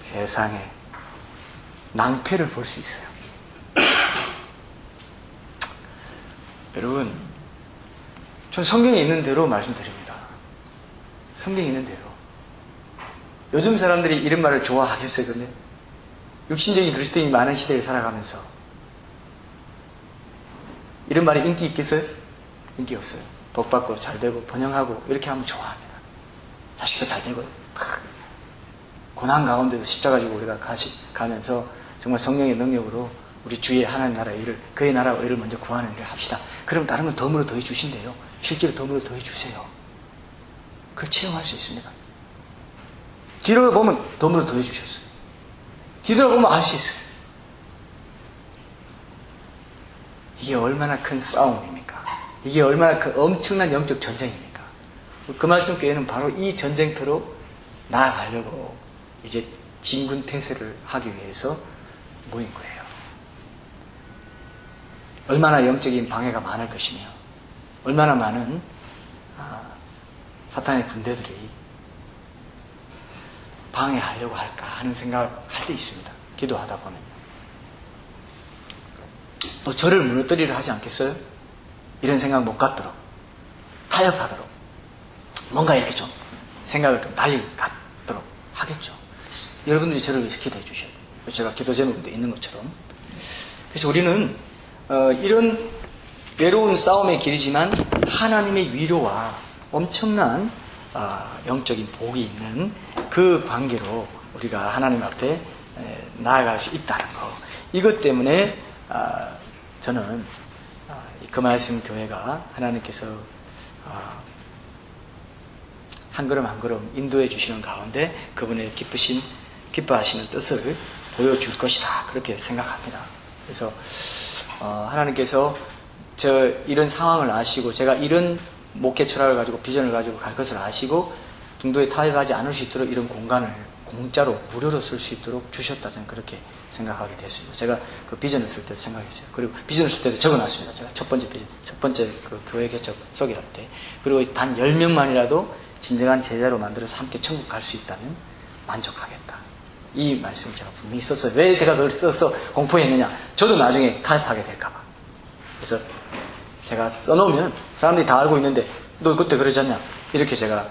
세상에 낭패를 볼 수 있어요. 여러분, 전 성경에 있는 대로 말씀드립니다. 성경에 있는 대로. 요즘 사람들이 이런 말을 좋아하겠어요, 근데? 육신적인 그리스도인이 많은 시대를 살아가면서 이런 말이 인기 있겠어요? 인기 없어요. 복받고 잘되고 번영하고 이렇게 하면 좋아합니다. 자식도 잘되고 고난 가운데도 십자가 지고 우리가 가면서 정말 성령의 능력으로 우리 주의 하나님 나라의 일을, 그의 나라와 의를 먼저 구하는 일을 합시다. 그럼 다른 건 덤으로 더해 주신대요. 실제로 덤으로 더해 주세요. 그걸 체험할 수 있습니다. 뒤돌아보면 덤으로 더해 주셨어요. 뒤돌아보면 알 수 있어요. 이게 얼마나 큰 싸움입니까? 이게 얼마나 큰 엄청난 영적 전쟁입니까? 그 말씀 교회는 바로 이 전쟁터로 나아가려고 이제 진군태세를 하기 위해서 모인 거예요. 얼마나 영적인 방해가 많을 것이며 얼마나 많은 사탄의 군대들이 방해하려고 할까 하는 생각을 할 때 있습니다. 기도하다 보면. 또 저를 무너뜨리려 하지 않겠어요? 이런 생각 못 갖도록, 타협하도록, 뭔가 이렇게 좀 생각을 좀 달리 갖도록 하겠죠. 여러분들이 저를 위해서 기도해 주셔야 돼요. 제가 기도 제목도 있는 것처럼. 그래서 우리는 이런 외로운 싸움의 길이지만 하나님의 위로와 엄청난 영적인 복이 있는 그 관계로 우리가 하나님 앞에 나아갈 수 있다는 거. 이것 때문에 저는 그 말씀 교회가 하나님께서 한 걸음 한 걸음 인도해 주시는 가운데 그분의 기뻐하시는 뜻을 보여줄 것이다. 그렇게 생각합니다. 그래서 하나님께서 저 이런 상황을 아시고 제가 이런 목회 철학을 가지고 비전을 가지고 갈 것을 아시고 중도에 타협하지 않을 수 있도록 이런 공간을 공짜로 무료로 쓸 수 있도록 주셨다, 저는 그렇게 생각하게 됐습니다. 제가 그 비전을 쓸 때도 생각했어요. 그리고 비전을 쓸 때도 적어놨습니다. 제가 첫 번째 그 교회 개척 소개할 때. 그리고 단 10명만이라도 진정한 제자로 만들어서 함께 천국 갈 수 있다면 만족하겠다. 이 말씀을 제가 분명히 썼어요. 왜 제가 그걸 써서 공포했느냐? 저도 나중에 타협하게 될까봐. 그래서 제가 써놓으면 사람들이 다 알고 있는데 너 그때 그러지 않냐? 이렇게 제가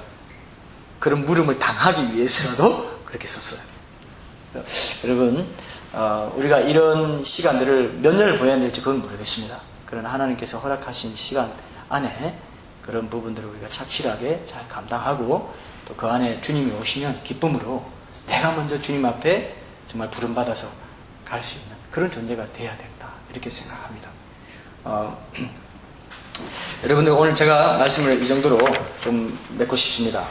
그런 물음을 당하기 위해서라도 그렇게 썼어요. 여러분, 우리가 이런 시간들을 몇 년을 보내야 될지 그건 모르겠습니다. 그러나 하나님께서 허락하신 시간 안에 그런 부분들을 우리가 착실하게 잘 감당하고 또 그 안에 주님이 오시면 기쁨으로 내가 먼저 주님 앞에 정말 부름받아서 갈 수 있는 그런 존재가 돼야 된다. 이렇게 생각합니다. 여러분들 오늘 제가 말씀을 이 정도로 좀 맺고 싶습니다.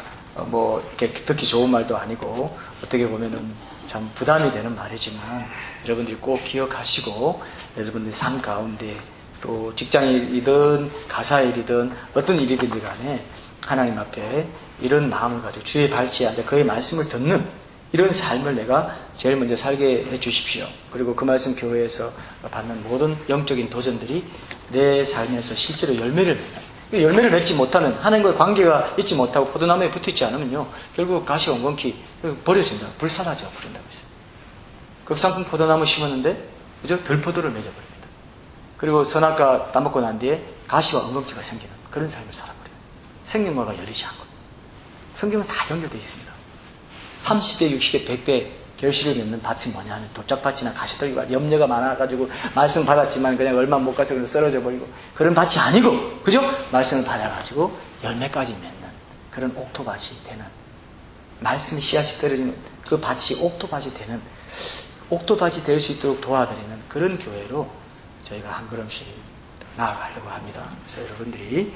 뭐 이렇게 듣기 좋은 말도 아니고 어떻게 보면은 참 부담이 되는 말이지만 여러분들이 꼭 기억하시고 여러분들 삶 가운데 또 직장일이든 가사일이든 어떤 일이든지 간에 하나님 앞에 이런 마음을 가지고 주의 발치에 앉아 그의 말씀을 듣는 이런 삶을 내가 제일 먼저 살게 해 주십시오. 그리고 그 말씀 교회에서 받는 모든 영적인 도전들이 내 삶에서 실제로 열매를 맺는, 열매를 맺지 못하면 하나님과의 관계가 있지 못하고 포도나무에 붙어있지 않으면요 결국 가시가 엉겅퀴 버려진다. 불사라져 버린다고 했어요. 극상품 포도나무 심었는데 그죠? 들포도를 맺어버립니다. 그리고 선악과 따먹고 난 뒤에 가시와 엉겅퀴가 생기는 그런 삶을 살아버려요. 생명과가 열리지 않고. 성경은 다 연결되어 있습니다. 30배, 60배, 100배 결실을 맺는 밭이 뭐냐 하면 도짝밭이나 가시떨기밭, 염려가 많아가지고 말씀 받았지만 그냥 얼마 못 가서 그래서 쓰러져 버리고 그런 밭이 아니고 그죠? 말씀을 받아가지고 열매까지 맺는 그런 옥토밭이 되는, 말씀이 씨앗이 떨어지는 그 밭이 옥토밭이 되는, 옥토밭이 될 수 있도록 도와드리는 그런 교회로 저희가 한 걸음씩 나아가려고 합니다. 그래서 여러분들이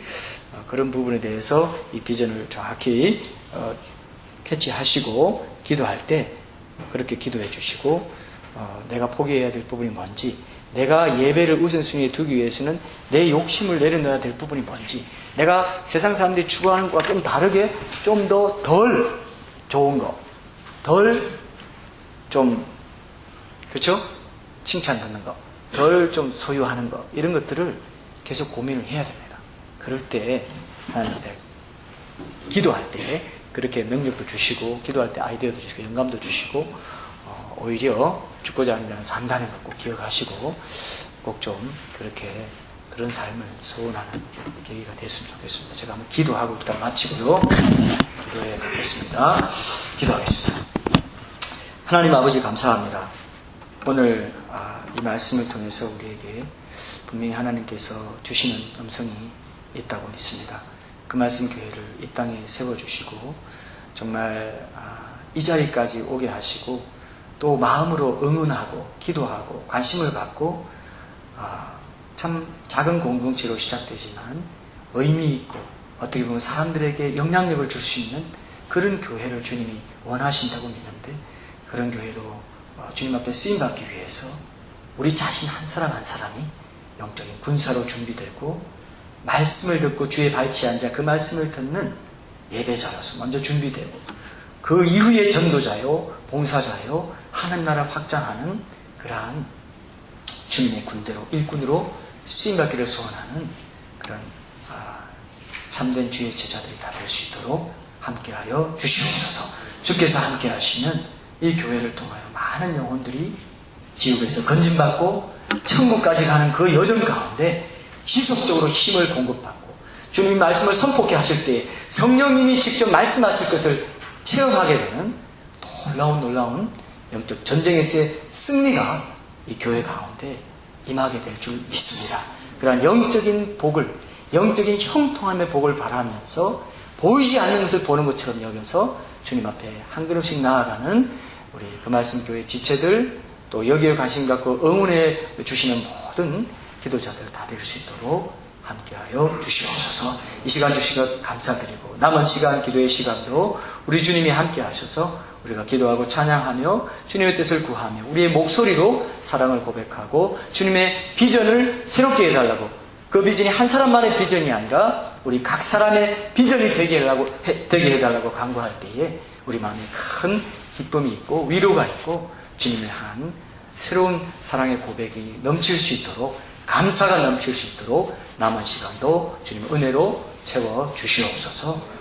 그런 부분에 대해서 이 비전을 정확히 캐치하시고 기도할 때 그렇게 기도해 주시고 내가 포기해야 될 부분이 뭔지, 내가 예배를 우선순위에 두기 위해서는 내 욕심을 내려놓아야 될 부분이 뭔지, 내가 세상 사람들이 추구하는 것과 좀 다르게 좀 더 덜 좋은 거, 덜 좀 그렇죠? 칭찬받는 거, 덜 좀 소유하는 거, 이런 것들을 계속 고민을 해야 됩니다. 그럴 때 하나님께 기도할 때 그렇게 능력도 주시고, 기도할 때 아이디어도 주시고, 영감도 주시고, 오히려 죽고자 하는 자는 산다는 것 꼭 기억하시고, 꼭 좀 그렇게 그런 삶을 소원하는 계기가 됐으면 좋겠습니다. 제가 한번 기도하고 일단 마치고요. 기도해 보겠습니다. 기도하겠습니다. 하나님 아버지 감사합니다. 오늘 이 말씀을 통해서 우리에게 분명히 하나님께서 주시는 음성이 있다고 믿습니다. 그 말씀 교회를 이 땅에 세워주시고 정말 이 자리까지 오게 하시고 또 마음으로 응원하고 기도하고 관심을 갖고 참 작은 공동체로 시작되지만 의미 있고 어떻게 보면 사람들에게 영향력을 줄 수 있는 그런 교회를 주님이 원하신다고 믿는데, 그런 교회로 주님 앞에 쓰임받기 위해서 우리 자신 한 사람 한 사람이 영적인 군사로 준비되고 말씀을 듣고 주의 발치에 앉아 그 말씀을 듣는 예배자로서 먼저 준비되고 그 이후에 전도자요 봉사자요 하는 나라 확장하는 그러한 주님의 군대로 일꾼으로 쓰임받기를 소원하는 그런 참된 주의 제자들이 다 될 수 있도록 함께하여 주시옵소서. 주께서 함께하시면 이 교회를 통하여 많은 영혼들이 지옥에서 건진받고 천국까지 가는 그 여정 가운데 지속적으로 힘을 공급받고 주님이 말씀을 선포케 하실 때 성령님이 직접 말씀하실 것을 체험하게 되는 놀라운 영적 전쟁에서의 승리가 이 교회 가운데 임하게 될 줄 믿습니다. 그러한 영적인 복을, 영적인 형통함의 복을 바라면서 보이지 않는 것을 보는 것처럼 여겨서 주님 앞에 한 걸음씩 나아가는 우리 그 말씀 교회 지체들, 또 여기에 관심 갖고 응원해 주시는 모든 기도자들 다 될 수 있도록 함께하여 주시옵소서. 이 시간 주신 것 감사드리고 남은 시간 기도의 시간도 우리 주님이 함께 하셔서 우리가 기도하고 찬양하며 주님의 뜻을 구하며 우리의 목소리로 사랑을 고백하고 주님의 비전을 새롭게 해달라고, 그 비전이 한 사람만의 비전이 아니라 우리 각 사람의 비전이 되게 해달라고 간구할 때에 우리 마음에 큰 기쁨이 있고 위로가 있고 주님을 향한 새로운 사랑의 고백이 넘칠 수 있도록, 감사가 넘칠 수 있도록 남은 시간도 주님의 은혜로 채워주시옵소서.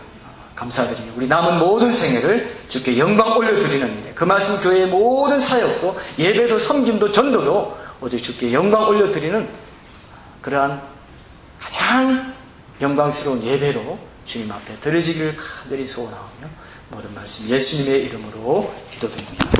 감사드리며 우리 남은 모든 생애를 주께 영광 올려드리는 일에, 그 말씀 교회의 모든 사역도 예배도 섬김도 전도도 오직 주께 영광 올려드리는 그러한 가장 영광스러운 예배로 주님 앞에 드려지기를 간절히 소원하오며 모든 말씀 예수님의 이름으로 기도드립니다.